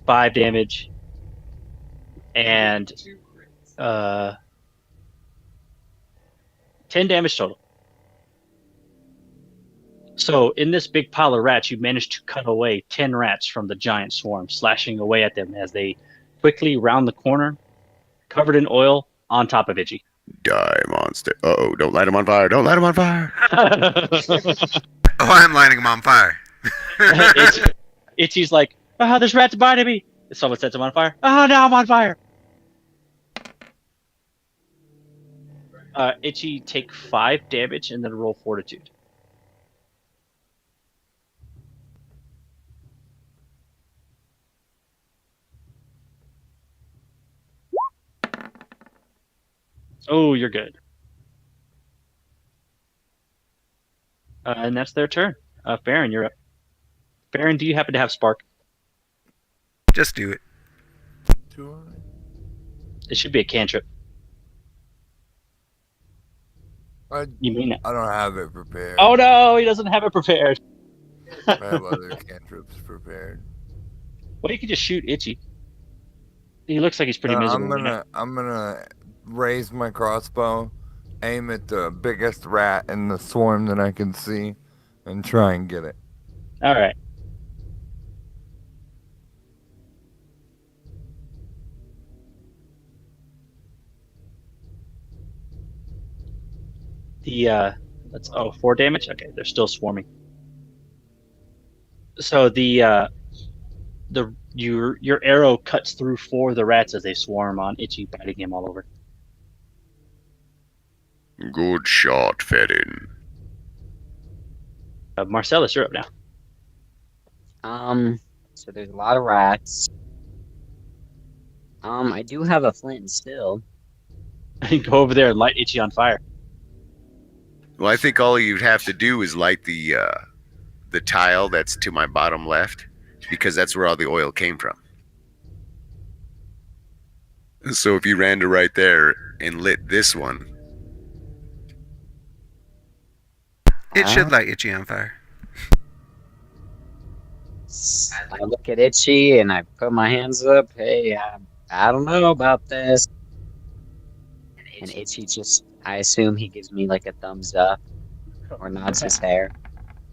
5 damage, and 10 damage total. So in this big pile of rats, you managed to cut away 10 rats from the giant swarm, slashing away at them as they quickly round the corner, covered in oil, on top of Itchy. Die, monster. Uh-oh, don't light him on fire. Don't light him on fire. Oh, I'm lighting him on fire. Itchy's like, oh, there's rats biting me. Someone sets him on fire. Oh, now I'm on fire. Itchy, take 5 damage and then roll fortitude. Oh, you're good. And that's their turn. Farron, you're up. Farron, do you happen to have Spark? Just do it. Do I? It should be a cantrip. You mean it? I don't have it prepared. Oh no, he doesn't have it prepared. I have other cantrips prepared. Well, you could just shoot Itchy. He looks like he's pretty miserable. I'm gonna raise my crossbow, aim at the biggest rat in the swarm that I can see, and try and get it. All right. That's 4 damage. Okay, they're still swarming. So your arrow cuts through 4 of the rats as they swarm on Itchy, biting him all over. Good shot, Farron. Marcellus, you're up now. So there's a lot of rats. I do have a flint and steel. Go over there and light Itchy on fire. Well, I think all you'd have to do is light the tile that's to my bottom left, because that's where all the oil came from. So if you ran to right there and lit this one, It should light Itchy on fire. I look at Itchy and I put my hands up. Hey, I don't know about this. And Itchy just, I assume he gives me like a thumbs up or nods his hair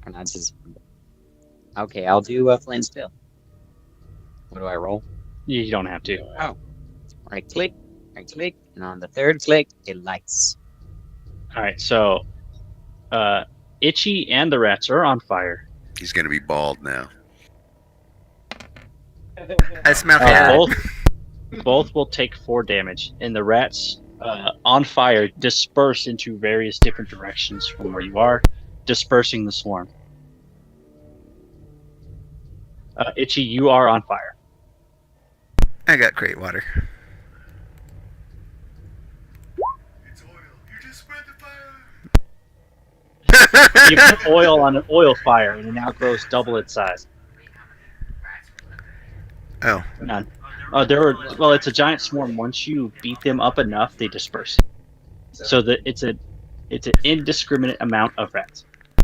or nods his. Okay, I'll do Flint Spill. What do I roll? You don't have to. Oh, right click, and on the third click, it lights. All right, so Itchy and the rats are on fire. He's gonna be bald now. I smell Yeah. hair. Both will take 4 damage, and the rats on fire disperse into various different directions from where you are, dispersing the swarm. Itchy, you are on fire. I got great water. It's oil. You just spread the fire. You put oil on an oil fire, and it now grows double its size. Oh, None. It's a giant swarm. Once you beat them up enough, they disperse. So that it's an indiscriminate amount of rats. I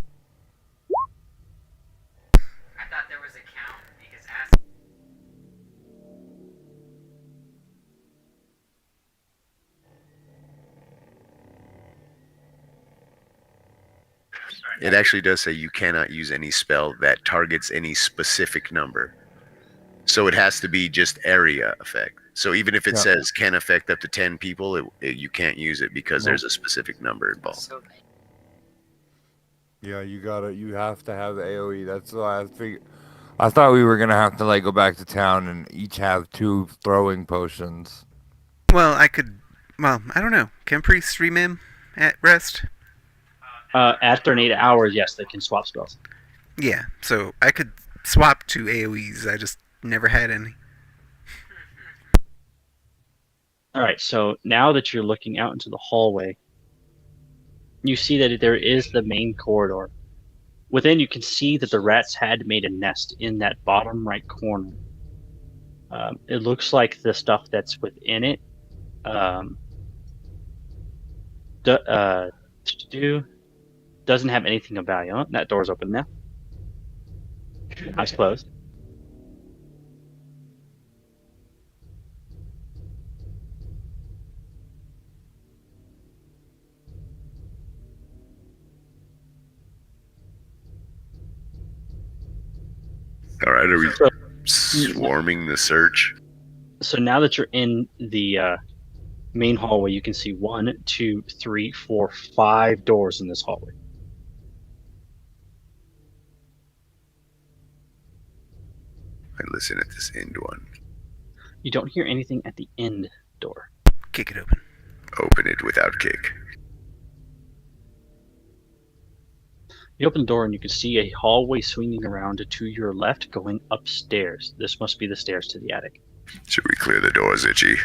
thought there was a count because It actually does say you cannot use any spell that targets any specific number. So it has to be just area effect. So even if it says can affect up to 10 people, you can't use it because there's a specific number involved. Yeah, you have to have the AoE. That's why I figured. I thought we were gonna have to like go back to town and each have 2 throwing potions. well, I could. Well, I don't know. Can priests remim at rest? After an 8 hours, yes, they can swap spells. Yeah, so I could swap to AoEs. I just never had any. All right, so now that you're looking out into the hallway, you see that there is the main corridor. Within, you can see that the rats had made a nest in that bottom right corner. It looks like the stuff that's within it doesn't have anything of value. Oh, that door's open now. Eyes closed. All right, are we swarming the search? So now that you're in the main hallway, you can see 1, 2, 3, 4, 5 doors in this hallway. I listen at this end one. You don't hear anything at the end door. Kick it open. Open it without kick. You open the door and you can see a hallway swinging around to your left going upstairs. This must be the stairs to the attic. Should we clear the doors, Itchy?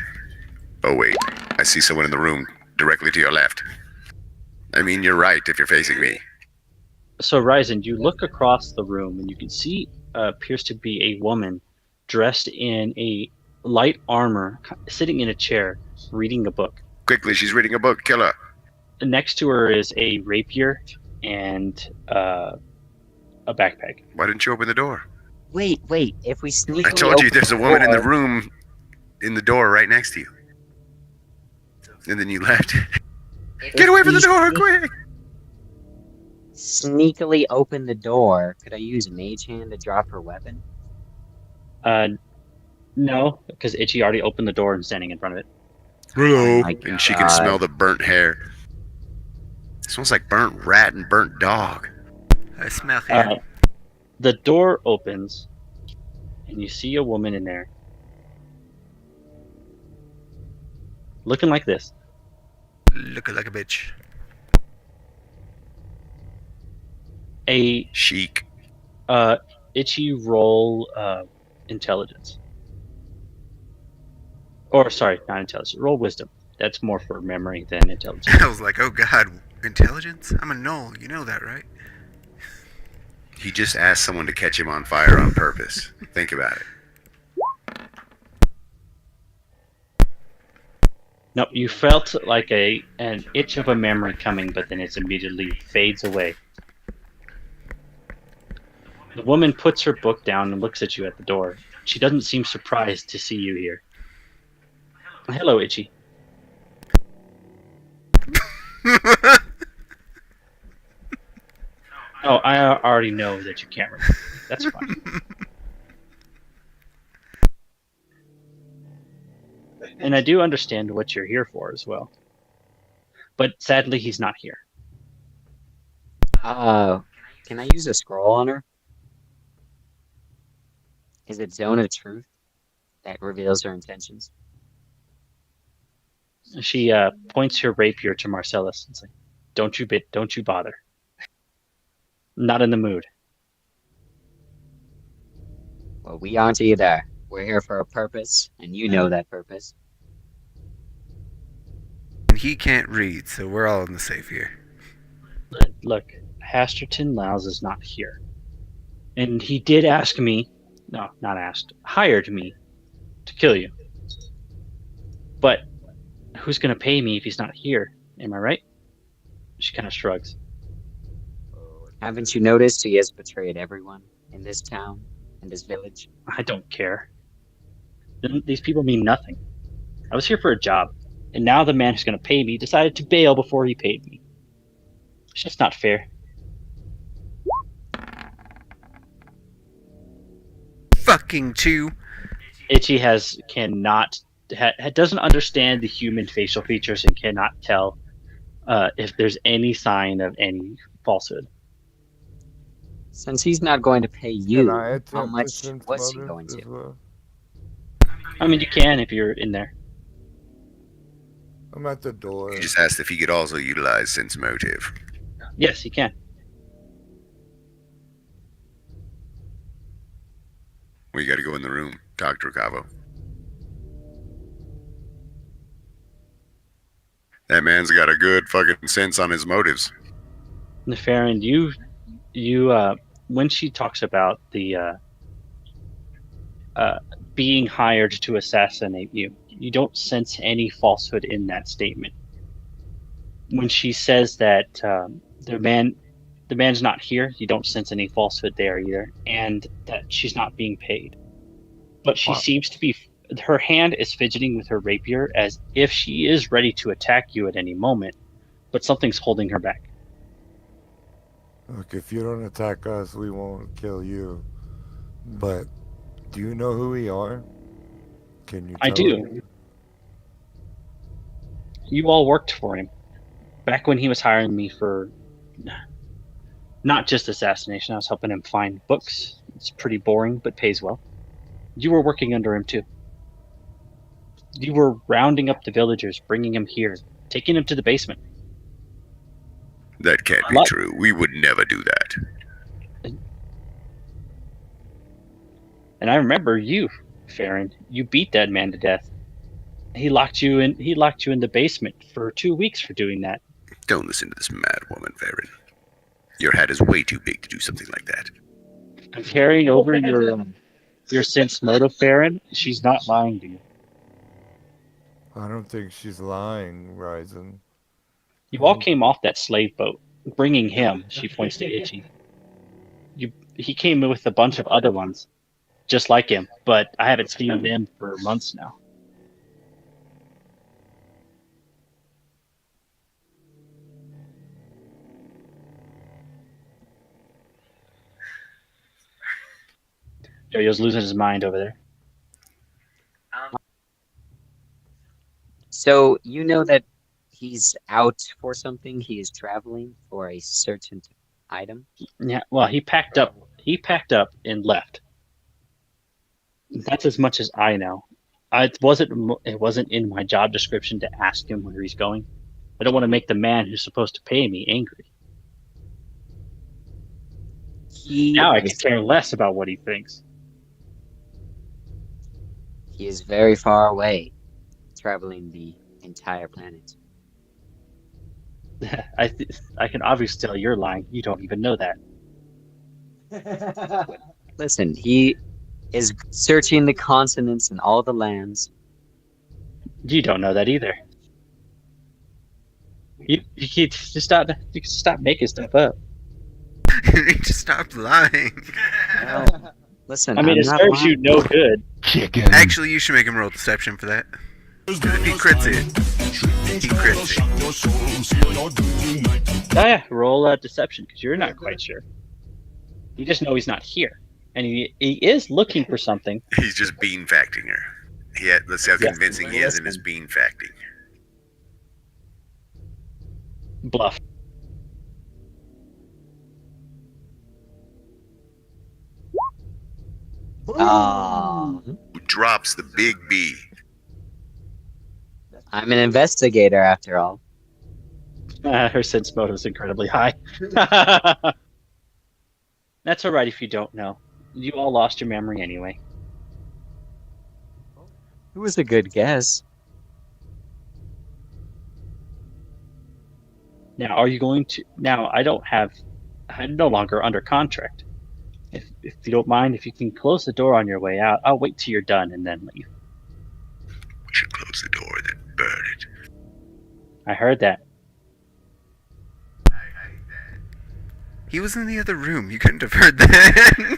Oh wait, I see someone in the room directly to your left. I mean, you're right if you're facing me. So, Ryzen, you look across the room and you can see appears to be a woman dressed in a light armor, sitting in a chair, reading a book. Quickly, she's reading a book. Kill her. Next to her is a rapier and a backpack. Why didn't you open the door? Wait. If we sneak. I told you there's a woman in the room, in the door right next to you. And then you left. Get away from the door, quick! Sneakily open the door. Could I use Mage Hand to drop her weapon? No, because Itchy already opened the door and standing in front of it. Hello. my And she can God. smell the burnt hair. It smells like burnt rat and burnt dog. I smell hair. The door opens, and you see a woman in there, looking like this. Looking like a bitch. A Chic. Itchy roll intelligence. Or sorry, not intelligence. Roll wisdom. That's more for memory than intelligence. I was like, oh god, intelligence? I'm a gnoll, you know that, right? He just asked someone to catch him on fire on purpose. Think about it. No, you felt like an itch of a memory coming, but then it immediately fades away. The woman puts her book down and looks at you at the door. She doesn't seem surprised to see you here. Hello, Itchy. Oh, I already know that you can't remember. That's fine. And I do understand what you're here for as well. But sadly, he's not here. Can I use a scroll on her? Is it Zone of Truth that reveals her intentions? She points her rapier to Marcellus and says, don't you bother. Not in the mood. Well, we aren't either. We're here for a purpose, and you know that purpose. And he can't read, so we're all in the safe here. Look, Hasterton Lyles is not here. And he did ask me, no, not asked, hired me to kill you. But who's going to pay me if he's not here? Am I right? She kind of shrugs. Haven't you noticed he has betrayed everyone in this town and this village? I don't care. These people mean nothing. I was here for a job, and now the man who's going to pay me decided to bail before he paid me. It's just not fair. Fucking Chew. Itchy doesn't understand the human facial features and cannot tell if there's any sign of any falsehood. Since he's not going to pay you, Can I attempt how to much sense was he motive going as to? well? I mean, you can if you're in there. I'm at the door. He just asked if he could also utilize sense motive. Yes, you can. We got to go in the room. Talk to Ricavo. That man's got a good fucking sense on his motives. Nefarin, when she talks about the being hired to assassinate you, you don't sense any falsehood in that statement. When she says that the man's not here, you don't sense any falsehood there either, and that she's not being paid. But she seems to be. Her hand is fidgeting with her rapier as if she is ready to attack you at any moment, but something's holding her back. Look, if you don't attack us, we won't kill you. But do you know who we are? Can you tell I do. me? You all worked for him back when he was hiring me for not just assassination. I was helping him find books. It's pretty boring, but pays well. You were working under him too. You were rounding up the villagers, bringing them here, taking them to the basement. That can't be true. We would never do that. And I remember you, Farron. You beat that man to death. He locked you in the basement for 2 weeks for doing that. Don't listen to this mad woman, Farron. Your hat is way too big to do something like that. I'm carrying over your sense motive, Farron. She's not lying to you. I don't think she's lying, Ryzen. You all came off that slave boat, bringing him. She points to Itchy. He came with a bunch of other ones, just like him, but I haven't seen them for months now. Yoyo's losing his mind over there. So you know that he's out for something. He is traveling for a certain item. Yeah, well, he packed up and left. That's as much as I know. It wasn't in my job description to ask him where he's going. I don't want to make the man who's supposed to pay me angry. Now I could care less about what he thinks. He is very far away, traveling the entire planet. I can obviously tell you're lying. You don't even know that. Listen, he is searching the continents and all the lands. You don't know that either. You can stop making stuff up. You need to stop lying. Well, listen, I mean, I'm it not serves you lying. no good. Chicken. Actually, you should make him roll deception for that. If he crits it, he crits it. Oh, yeah, roll deception because you're not quite sure. You just know he's not here, and he is looking for something. He's just bean facting her. Let's see how Yes. convincing he is in his bean facting. Bluff. Oh, Who drops the big B? I'm an investigator after all. Her sense motive is incredibly high. That's all right if you don't know. You all lost your memory anyway. It was a good guess. Now, are you going to? Now, I'm no longer under contract. If you don't mind, if you can close the door on your way out, I'll wait till you're done and then leave. We should close the door, then burn it. I heard that. He was in the other room. You couldn't have heard that.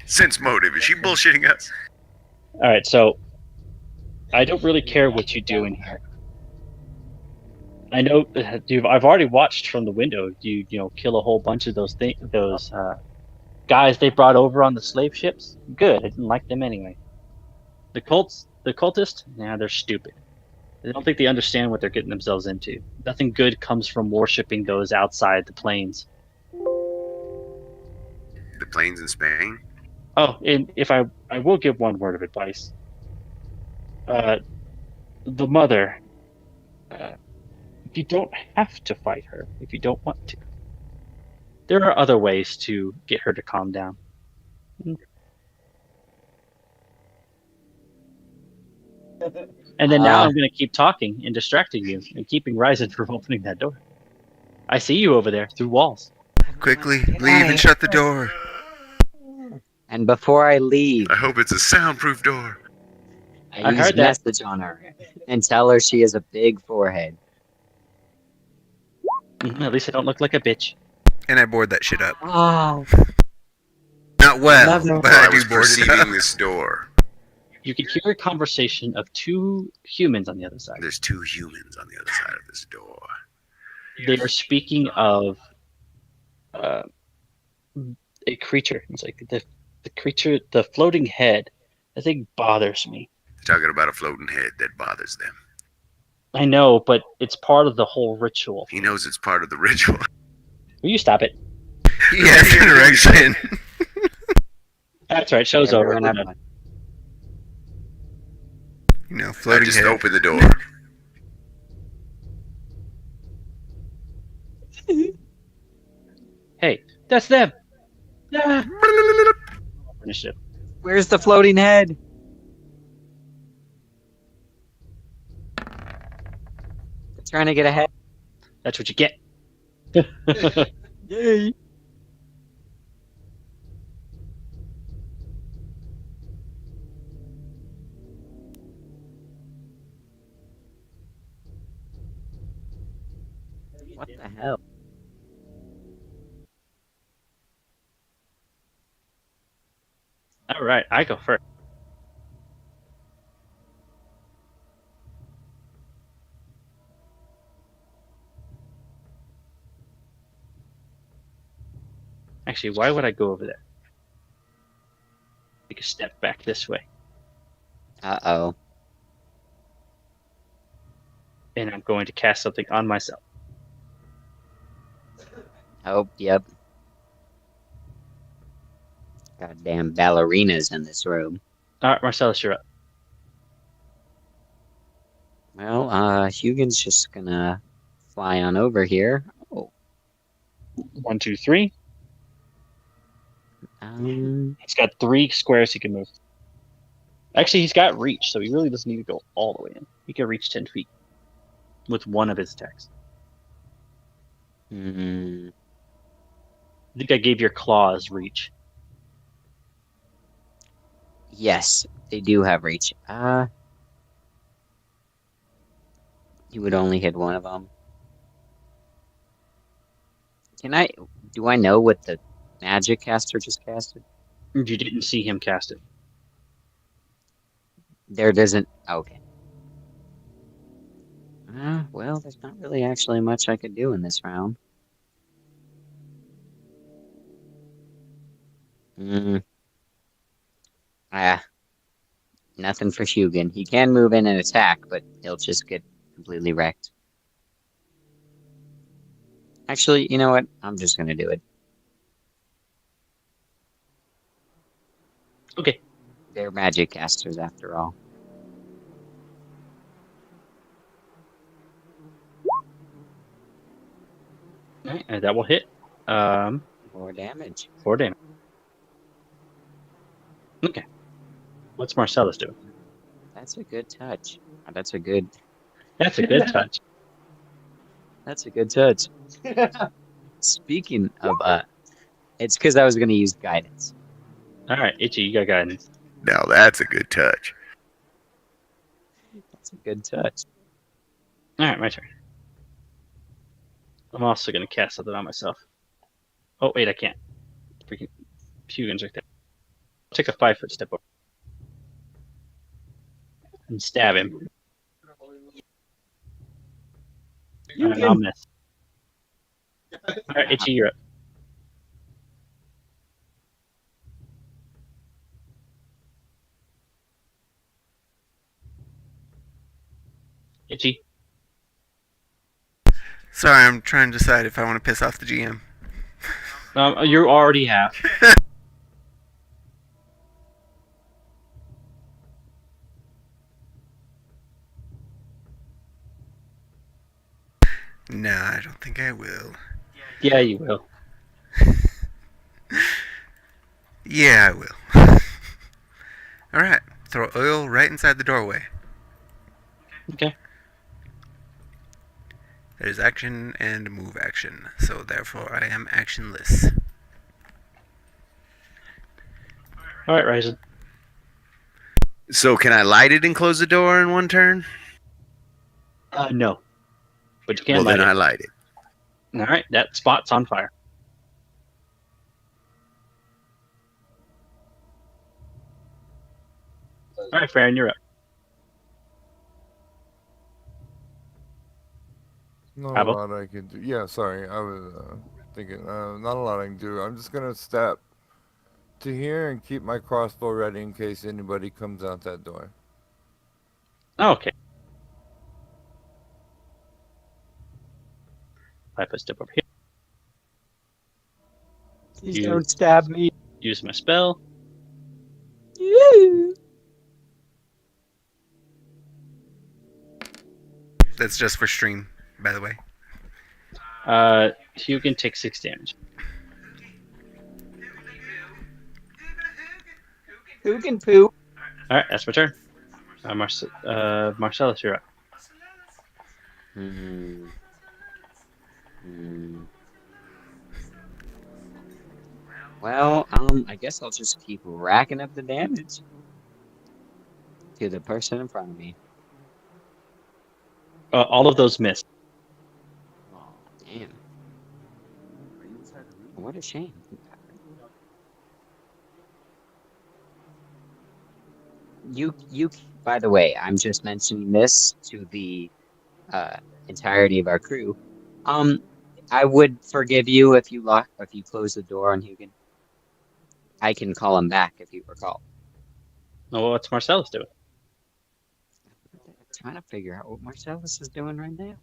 Sense motive. Is she bullshitting us? All right, so I don't really care what you do in here. I know I've already watched from the window. You kill a whole bunch of those guys they brought over on the slave ships. Good. I didn't like them anyway. The cultists, they're stupid. I don't think they understand what they're getting themselves into. Nothing good comes from worshipping those outside the plains. The planes in Spain? Oh, and if I will give one word of advice. The mother. You don't have to fight her if you don't want to. There are other ways to get her to calm down. And then now I'm going to keep talking and distracting you and keeping Ryzen from opening that door. I see you over there through walls. Quickly, leave and shut the door. And before I leave, I hope it's a soundproof door. I use heard that. message on her and tell her she has a big forehead. At least I don't look like a bitch. And I board that shit up. Oh, Not well, Never. but I I do was board it perceiving up. this door. You can hear a conversation of two humans on the other side. There's two humans on the other side of this door. They are speaking of a creature. It's like the creature, the floating head. I think bothers me. They're talking about a floating head that bothers them. I know, but it's part of the whole ritual. He knows it's part of the ritual. Will you stop it? He has an erection. That's right. Show's over. everyone have one. You know, I floating just head. opened the door. Hey, that's them. Ah. Initiative. Where's the floating head? Trying to get ahead. That's what you get. Yay! What the hell? All right, I go first. Actually, why would I go over there? Take a step back this way. Uh-oh. And I'm going to cast something on myself. Oh, yep. Goddamn ballerinas in this room. All right, Marcellus, you're up. Well, Hugin's just gonna fly on over here. Oh, 1, 2, 3. He's got 3 squares he can move. Actually, he's got reach, so he really doesn't need to go all the way in. He can reach 10 feet with one of his attacks. hmm. I think I gave your claws reach. Yes, they do have reach. You would only hit one of them. Do I know what the magic caster just casted? You didn't see him cast it. There doesn't. Okay. Well, there's not really actually much I could do in this round. Hmm. Ah, nothing for Hugin. He can move in and attack, but he'll just get completely wrecked. Actually, you know what? I'm just gonna do it. Okay. They're magic casters after all. All right, and that will hit. 4 damage. 4 damage. Okay. What's Marcellus doing? That's a good touch. That's a good. That's a good touch. That's a good touch. Speaking of it's because I was gonna use guidance. All right, Itchy, you got guidance. Now that's a good touch. That's a good touch. All right, my turn. I'm also going to cast something on myself. Oh, wait, I can't. Freaking Hugin's right there. I'll take a 5-foot step over and stab him. And I'll miss. All right, Itchy, you're up. Itchy. Sorry, I'm trying to decide if I want to piss off the GM. You already have. No, I don't think I will. Yeah, you will. Yeah, I will. Alright, throw oil right inside the doorway. Okay. There's action and move action, so therefore I am actionless. All right, Ryzen. So can I light it and close the door in one turn? No. But you can Well, light then it. I light it. All right, that spot's on fire. All right, Farron, you're up. Not Abel? a lot I can do. Yeah, sorry. I was thinking, not a lot I can do. I'm just going to step to here and keep my crossbow ready in case anybody comes out that door. Oh, okay. 5-foot step over here. Please You- don't stab me. Use my spell. That's just for stream, by the way. Hugin takes 6 damage. Who can poo? All right, that's my turn. Marcellus, you're up. Hmm. Well, I guess I'll just keep racking up the damage to the person in front of me. All of those miss. Oh, damn. What a shame. You. By the way, I'm just mentioning this to the entirety of our crew. I would forgive you if you close the door on Hugin. I can call him back if you recall. Oh, what's Marcellus doing? I'm trying to figure out what Marcellus is doing right now.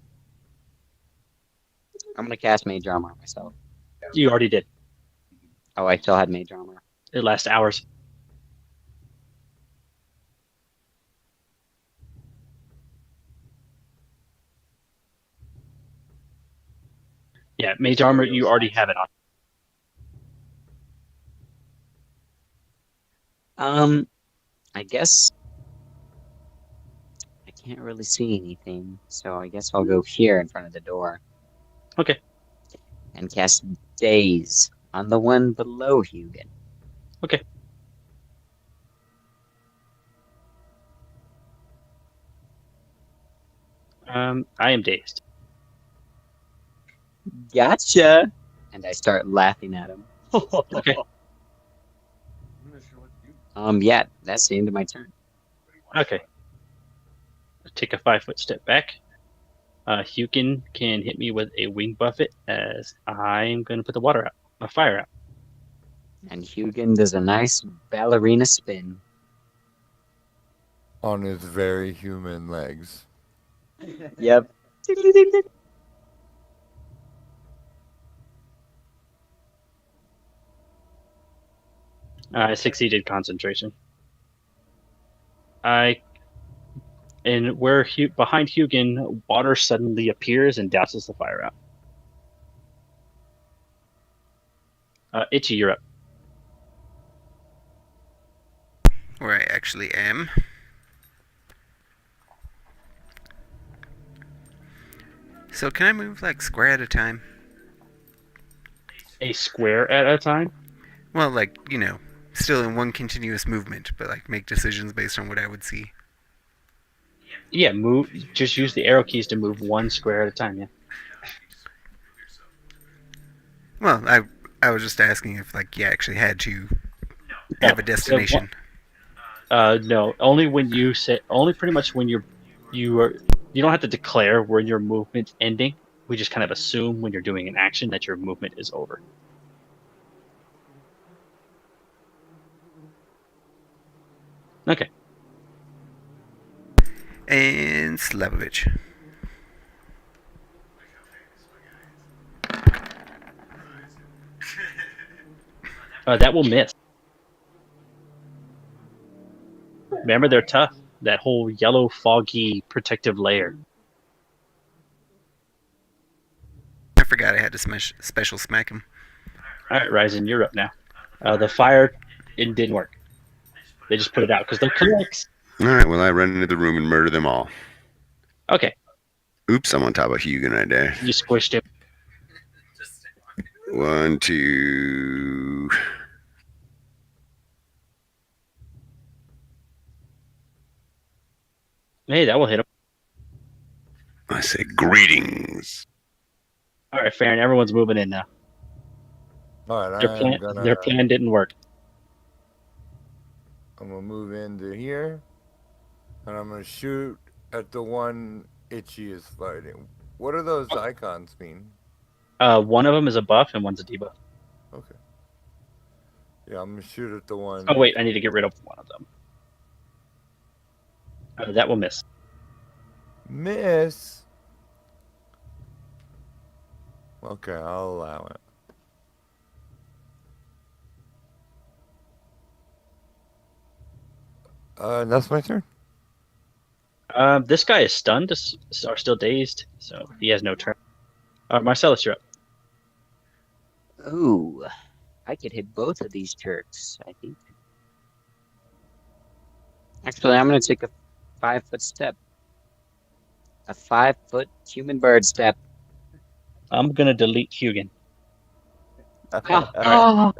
I'm gonna cast Mage Armor on myself. You already did. Oh, I still had Mage Armor. It lasts hours. Yeah, Mage Armor, you already have it on. I guess I can't really see anything, so I guess I'll go here in front of the door. Okay. And cast Daze on the one below Hugin. Okay. I am dazed. Gotcha! and I start laughing at him. Okay. Yeah, that's the end of my turn. Okay. Take a 5-foot step back. Hukin can hit me with a wing buffet as I'm going to put a fire out. And Hugin does a nice ballerina spin. On his very human legs. Yep. I succeeded concentration. And where behind Hugin, water suddenly appears and douses the fire out. Itchy, you're up. Where I actually am. So can I move like square at a time? A square at a time. Well, like, still in one continuous movement, but like make decisions based on what I would see. Yeah, move. Just use the arrow keys to move one square at a time. Yeah. Well, I was just asking if like you actually had to have a destination. No, only when you say only pretty much when you don't have to declare when your movement's ending. We just kind of assume when you're doing an action that your movement is over. Okay. And Slavovich. That will miss. Remember, they're tough. That whole yellow, foggy, protective layer. I forgot I had to special smack him. All right, Ryzen, you're up now. The fire, it didn't work. They just put it out because they're clicks. All right, well, I run into the room and murder them all. Okay. Oops, I'm on top of Hugin right there. You squished him. 1, 2. Hey, that will hit him. I say greetings. All right, Farron, everyone's moving in now. All right, Their plan didn't work. I'm gonna move into here, and I'm gonna shoot at the one Itchy is fighting. What do those icons mean? One of them is a buff and one's a debuff. Okay. Yeah, I'm gonna shoot at the one. Oh wait, I need to get rid of one of them. That will miss. Miss. Okay, I'll allow it. That's my turn. This guy is stunned, or still dazed, so he has no turn. Marcellus, you're up. Ooh, I could hit both of these Turks, I think. Actually, I'm going to take a 5-foot step. A 5-foot human bird step. I'm gonna delete Hugin. Oh,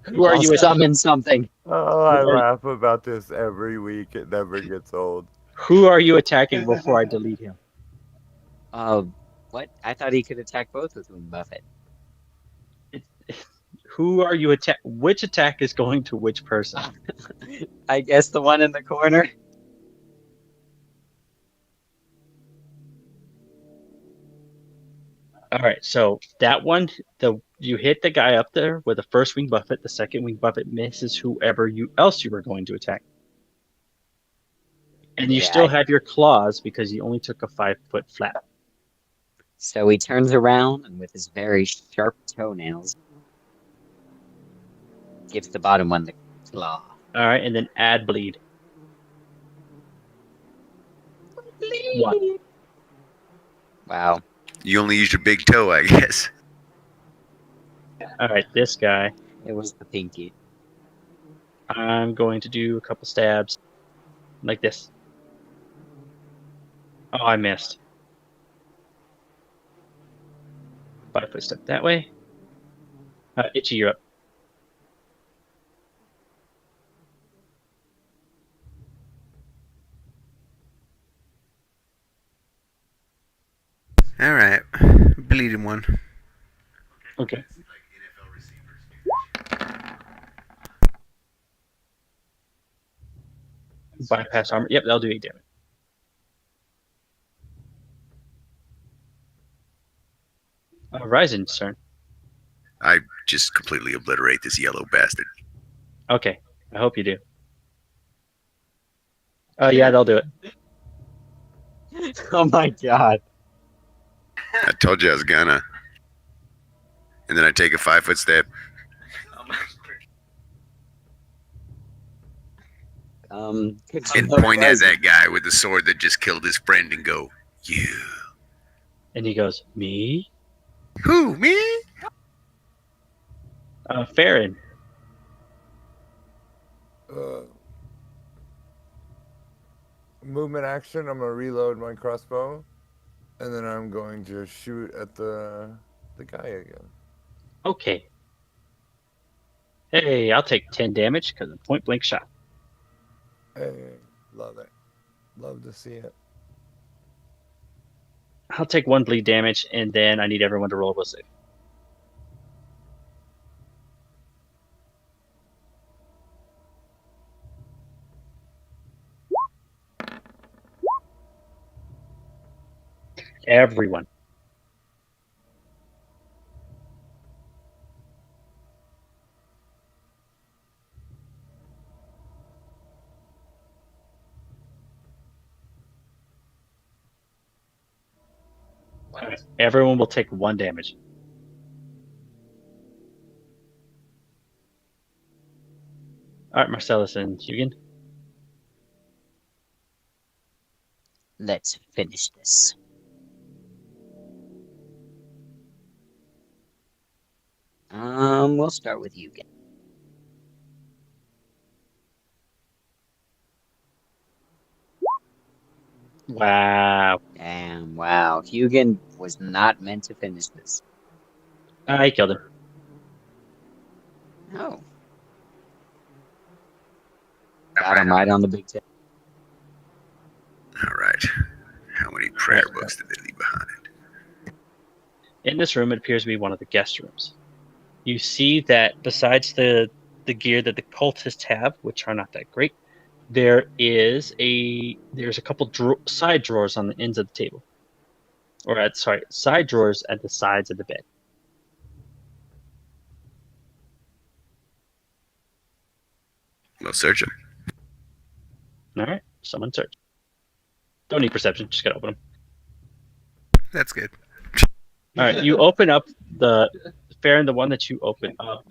Who are you? Summon something. Oh, I laugh about this every week. It never gets old. Who are you attacking before I delete him? What? I thought he could attack both with Wing Buffet. Who are you attack? Which attack is going to which person? I guess the one in the corner. All right, so that one, you hit the guy up there with the first wing buffet. The second wing buffet misses whoever else you were going to attack, and you still have your claws because you only took a 5-foot flap. So he turns around and with his very sharp toenails, gives the bottom one the claw. All right, and then add bleed. Bleed. 1. Wow. You only used your big toe, I guess. All right, this guy. It was the pinky. I'm going to do a couple stabs, like this. Oh, I missed. 5-foot step that way. Itchy, you're up. Alright. Bleeding one. Okay. Bypass armor. Yep, that'll do 8 damage. Ryzen's turn. I just completely obliterate this yellow bastard. Okay, I hope you do. Yeah, they'll do it. Oh my god. I told you I was gonna. And then I take a 5-foot step. Good to And know, point at Ryzen. that guy with the sword that just killed his friend and go, "You." And he goes, me? Who, me? Farron. Movement action. I'm gonna reload my crossbow, and then I'm going to shoot at the guy again. Okay. Hey, I'll take 10 damage because of point blank shot. Hey, love it. Love to see it. I'll take 1 bleed damage, and then I need everyone to roll a will save. Everyone. Alright, everyone will take 1 damage. Alright, Marcellus and Hugin. Let's finish this. We'll start with you again. Wow. Damn, wow. Hugin was not meant to finish this. I killed him. Oh. Got him right on the big tip. All right. How many prayer books did they leave behind? In this room, it appears to be one of the guest rooms. You see that besides the gear that the cultists have, which are not that great, there's a couple side drawers on the ends of the table, side drawers at the sides of the bed. We'll search them. All right, someone search. Don't need perception, just gotta open them. That's good. All right, you open up the Farron, the one that you open up.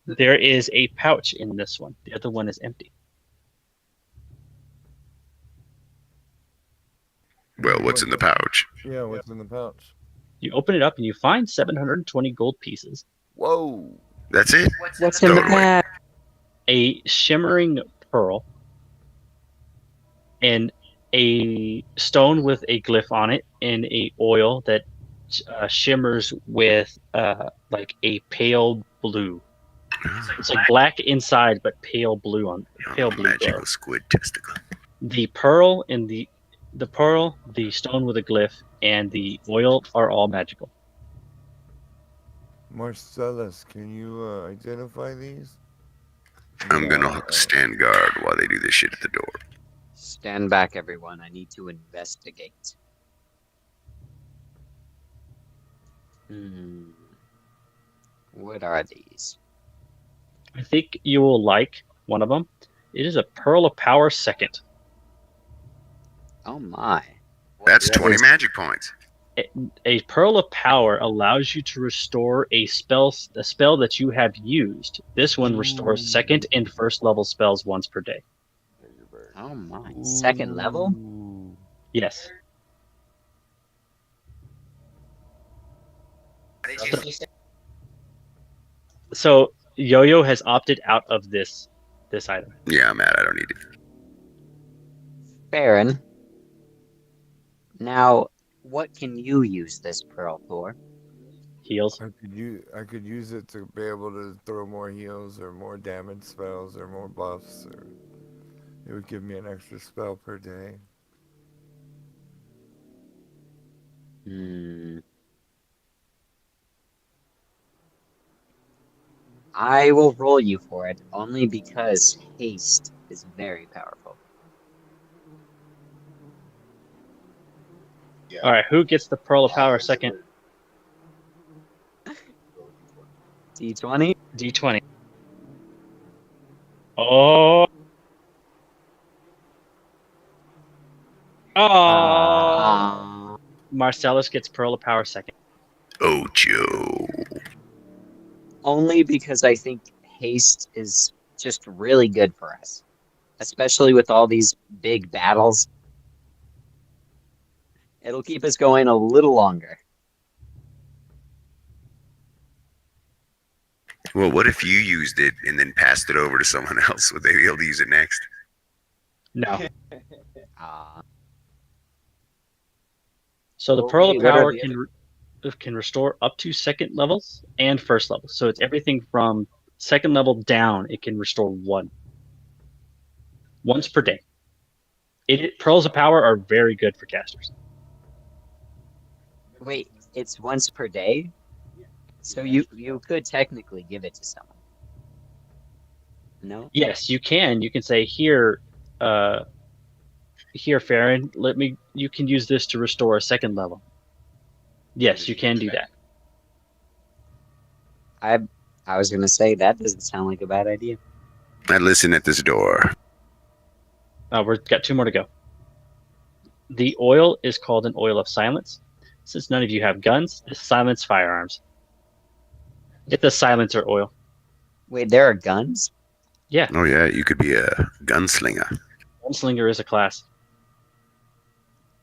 There is a pouch in this one. The other one is empty. Well, what's in the pouch? Yeah, what's in the pouch? You open it up and you find 720 gold pieces, Whoa. That's it? What's Throw in the it away. bag? a shimmering pearl, and a stone with a glyph on it, and a oil that shimmers with like a pale blue. It's like black inside, but pale blue on pale blue Magical glow. squid testicle. The pearl and the pearl, the stone with a glyph, and the oil are all magical. Marcellus, can you identify these? I'm gonna stand guard while they do this shit at the door. Stand back, everyone. I need to investigate. What are these? I think you will like one of them. It is a Pearl of Power second. Oh my. That's What 20 is- magic points. A Pearl of Power allows you to restore a spell that you have used. This one restores second and first level spells once per day. Oh my. Second level? Ooh. Yes. So Yo-Yo has opted out of this item. Yeah, I'm out. I don't need it. Baron. Now, what can you use this pearl for? Heals. I could use it to be able to throw more heals or more damage spells or more buffs, or it would give me an extra spell per day. I will roll you for it, only because haste is very powerful. All right, who gets the Pearl of Power second? D20? D20. Oh. Oh. Marcellus gets Pearl of Power second. Oh, Joe. Only because I think haste is just really good for us, especially with all these big battles. It'll keep us going a little longer. Well, what if you used it and then passed it over to someone else? Would they be able to use it next? No. So the Pearl Okay, of what are Power the other? can restore up to second levels and first level. So it's everything from second level down. It can restore once per day. Pearls of Power are very good for casters. Wait, it's once per day? So you could technically give it to someone. No? Yes, you can. You can say here, Farron. You can use this to restore a second level. Yes, you can do that. I was gonna say that doesn't sound like a bad idea. I listen at this door. We've got 2 more to go. The oil is called an oil of silence. Since none of you have guns, this silence firearms. Get the silencer oil. Wait, there are guns? Yeah, Oh, yeah, you could be a gunslinger. gunslinger is a class.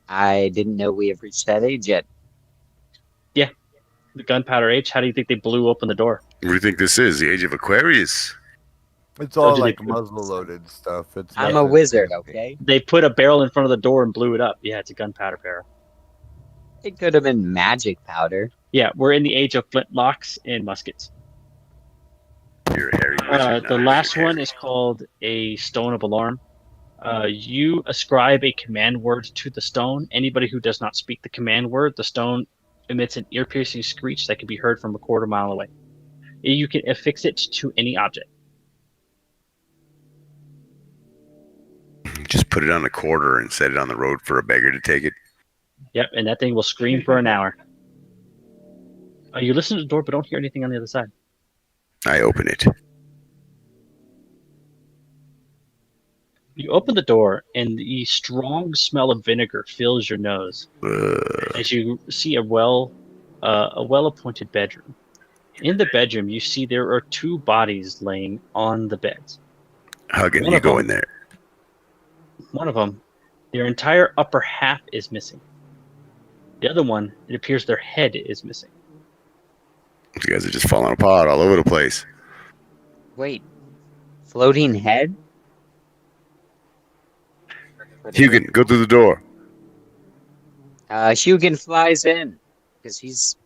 I didn't know we have reached that age yet. The gunpowder age. How do you think they blew open the door? What do you think this is? The Age of Aquarius? It's all do they like put- muzzle-loaded stuff. It's I'm a nothing wizard, fancy. okay? They put a barrel in front of the door and blew it up. Yeah, it's a gunpowder barrel. It could have been magic powder. Yeah, we're in the age of flintlocks and muskets. You're a hairy wizard. The now, last you're one hairy. is called a stone of alarm. You ascribe a command word to the stone. Anybody who does not speak the command word, the stone emits an ear-piercing screech that can be heard from a quarter mile away. You can affix it to any object. Just put it on a quarter and set it on the road for a beggar to take it. Yep, and that thing will scream for an hour. You listen to the door, but don't hear anything on the other side. I open it. You open the door, and the strong smell of vinegar fills your nose as you see a well-appointed bedroom. In the bedroom, you see there are 2 bodies laying on the beds. Hugging, One you of go them- in there. One of them, their entire upper half is missing. The other one, it appears their head is missing. You guys are just falling apart all over the place. Wait, floating head? Hugan, go through the door. Hugan flies in because he's,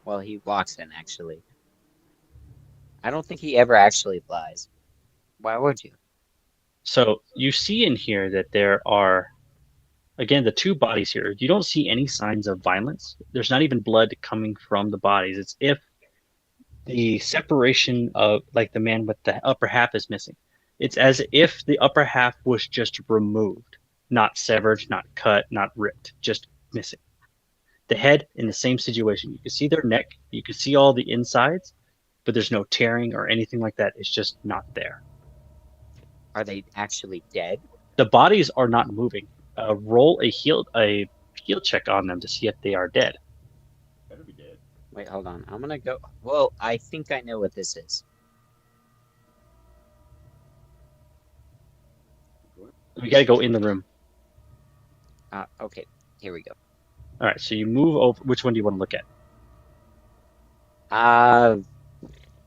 well, he walks in actually. I don't think he ever actually flies. Why would you? So you see in here that there are, again, the 2 bodies here. You don't see any signs of violence. There's not even blood coming from the bodies. It's if the separation of, like, the man with the upper half is missing. It's as if the upper half was just removed, not severed, not cut, not ripped, just missing. The head in the same situation. You can see their neck, you can see all the insides, but there's no tearing or anything like that. It's just not there. Are they actually dead? The bodies are not moving. Roll a heal check on them to see if they are dead. Better be dead. Wait, hold on. I'm gonna go. Well, I think I know what this is. We got to go in the room. Okay, here we go. All right, so you move over. Which one do you want to look at?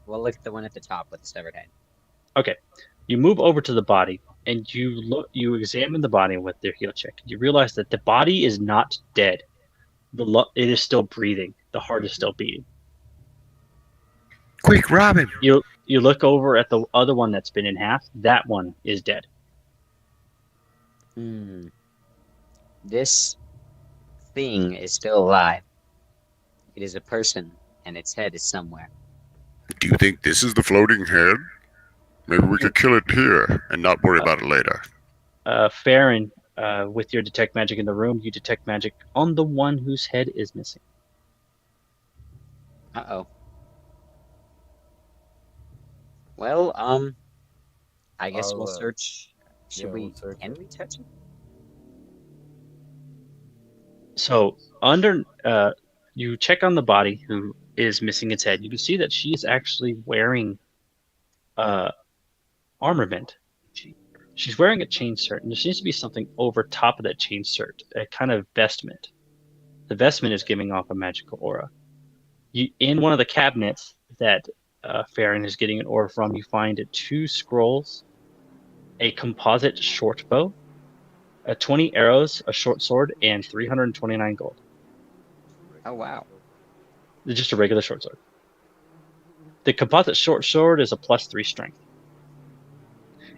Well, look at the one at the top with the severed head. Okay, you move over to the body and you examine the body with their heal check. You realize that the body is not dead. It is still breathing. The heart is still beating. Quick, rob him. You look over at the other one that's been in half. That one is dead. This thing is still alive. It is a person, and its head is somewhere. Do you think this is the floating head? Maybe we could kill it here and not worry about it later. Farron, with your detect magic in the room, you detect magic on the one whose head is missing. Uh-oh. Well, I guess we'll search. yeah, we'll search Can it. we touch it? So you check on the body who is missing its head. You can see that she is actually wearing armament. She's wearing a chain shirt, and there seems to be something over top of that chain shirt, a kind of vestment. The vestment is giving off a magical aura. In one of the cabinets that Farron is getting an aura from, you find 2 scrolls, a composite short bow, 20 arrows, a short sword, and 329 gold. Oh, wow. Just a regular short sword. The composite short sword is a +3 strength.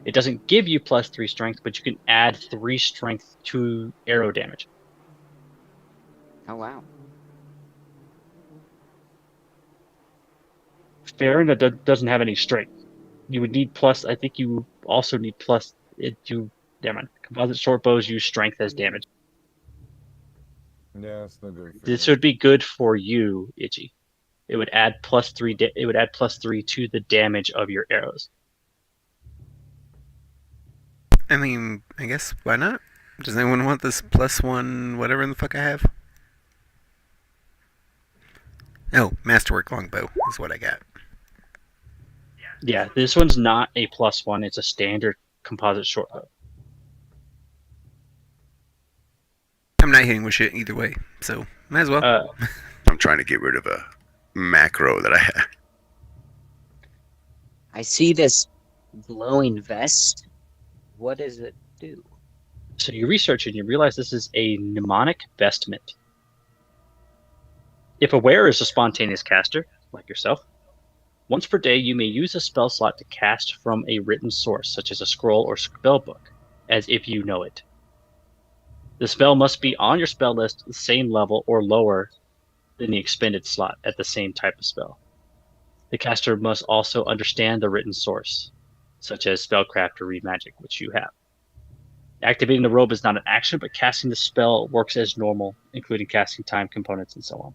It doesn't give you +3 strength, but you can add 3 strength to arrow damage. Oh, wow. Farron doesn't have any strength. You would need plus. I think you also need plus. Never mind. Composite short bows use strength as damage. Yeah, it's no good. This would be good for you, Itchy. It would add +3. It would add +3 to the damage of your arrows. I mean, I guess why not? Does anyone want this +1 whatever in the fuck I have? Oh, masterwork longbow is what I got. Yeah, this one's not a +1. It's a standard composite short bow. I'm not hitting with shit either way, so might as well. I'm trying to get rid of a macro that I had. I see this glowing vest. What does it do? So you research it and you realize this is a mnemonic vestment. If a wearer is a spontaneous caster, like yourself, once per day you may use a spell slot to cast from a written source, such as a scroll or spell book, as if you know it. The spell must be on your spell list the same level or lower than the expended slot at the same type of spell. The caster must also understand the written source, such as spellcraft or read magic, which you have. Activating the robe is not an action, but casting the spell works as normal, including casting time components and so on.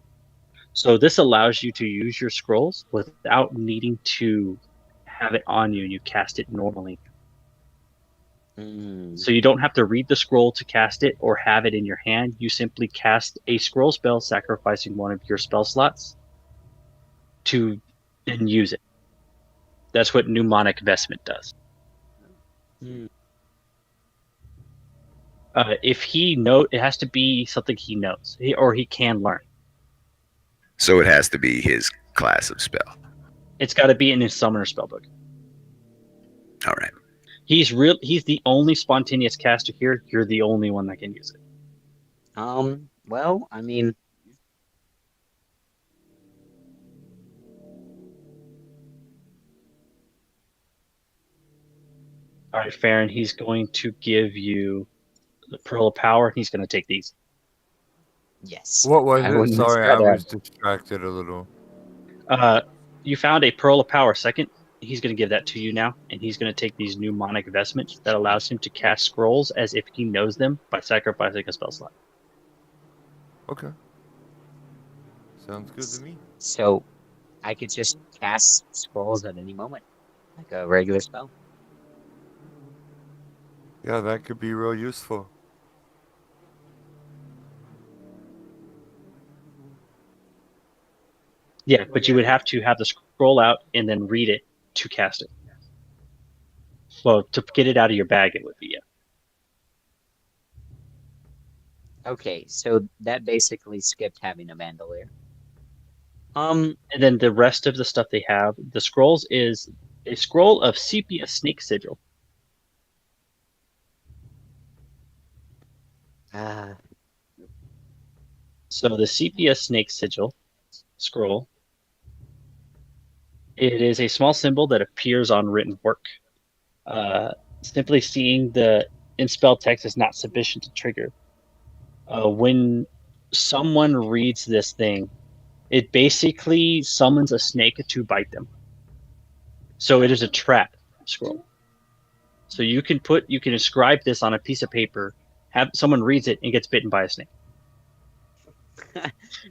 So this allows you to use your scrolls without needing to have it on you, and you cast it normally. So you don't have to read the scroll to cast it or have it in your hand. You simply cast a scroll spell, sacrificing one of your spell slots to then use it. That's what mnemonic vestment does. It has to be something he knows, or he can learn. So it has to be his class of spell. It's got to be in his summoner spellbook. All right. He's the only spontaneous caster here. You're the only one that can use it. Well, I mean, all right, Farron, he's going to give you the Pearl of Power. He's going to take these. yes. What was I it? wouldn't Sorry, I rather- was distracted a little. You found a Pearl of Power second. He's going to give that to you now, and he's going to take these mnemonic vestments that allows him to cast scrolls as if he knows them by sacrificing a spell slot. Okay. Sounds good to me. So, I could just cast scrolls at any moment, like a regular spell. Yeah, that could be real useful. Yeah, but you would have to have the scroll out and then read it to cast it. Well, to get it out of your bag, it would be, yeah. Okay, so that basically skipped having a bandolier. And then the rest of the stuff they have, the scrolls is a scroll of sepia snake sigil. So the sepia snake sigil scroll, it is a small symbol that appears on written work. Simply seeing the in spell text is not sufficient to trigger. When someone reads this thing, it basically summons a snake to bite them. So it is a trap scroll. So you can inscribe this on a piece of paper, have someone reads it and gets bitten by a snake.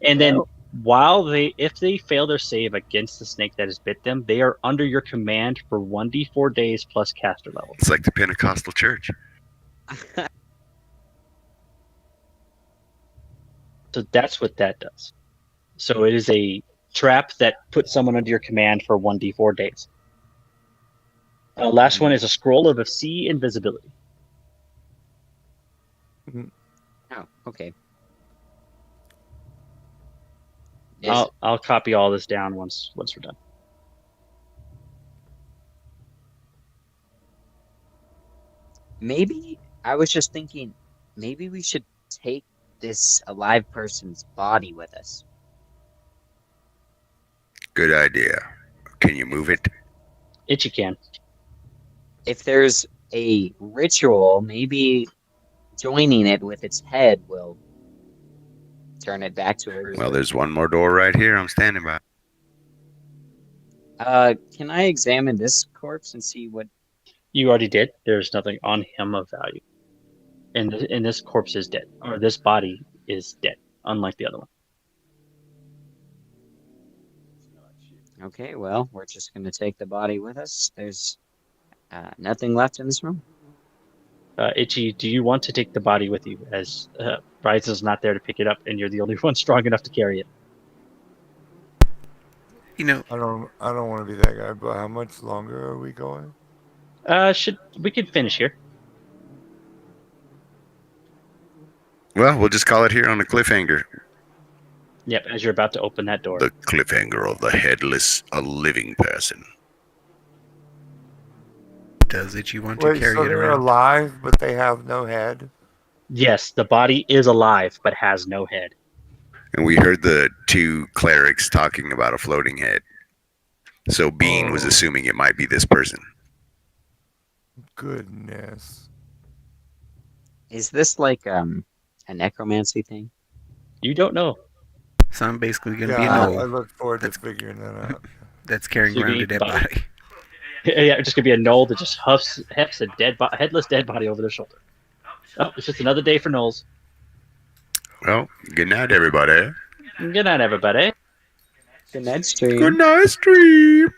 And then if they fail their save against the snake that has bit them, they are under your command for 1d4 days plus caster level. It's like the Pentecostal church. So that's what that does. So it is a trap that puts someone under your command for 1d4 days. Last one is a scroll of sea invisibility. Oh, okay. Yes. I'll copy all this down once we're done. Maybe I was just thinking, maybe we should take this alive person's body with us. Good idea. Can you move it? Itchy can. If there's a ritual, maybe joining it with its head will turn it back to a. Well, there's one more door right here. I'm standing by. Can I examine this corpse and see what? You already did. There's nothing on him of value. And this corpse is dead. Or this body is dead, unlike the other one. Okay, well, we're just going to take the body with us. There's nothing left in this room. Itchy, do you want to take the body with you, as Bryce not there to pick it up, and you're the only one strong enough to carry it? You know, I don't want to be that guy, but how much longer are we going? We could finish here. Well, we'll just call it here on the cliffhanger. Yep, as you're about to open that door. The cliffhanger of the headless, a living person. does it? You want to Wait, carry so it they're around? alive, but they have no head? Yes, the body is alive, but has no head. And we heard the two clerics talking about a floating head. So Bean was Oh. assuming it might be this person. Goodness. Is this like a necromancy thing? You don't know. So I'm basically going to Yeah, be a I gnoll look forward to That's- figuring that out. that's carrying So you around a need dead body. body. Yeah, it's just gonna be a gnoll that just hefts a headless dead body over their shoulder. Oh, it's just another day for gnolls. Well, good night, everybody. Good night, everybody. Good night, stream. Good night, stream.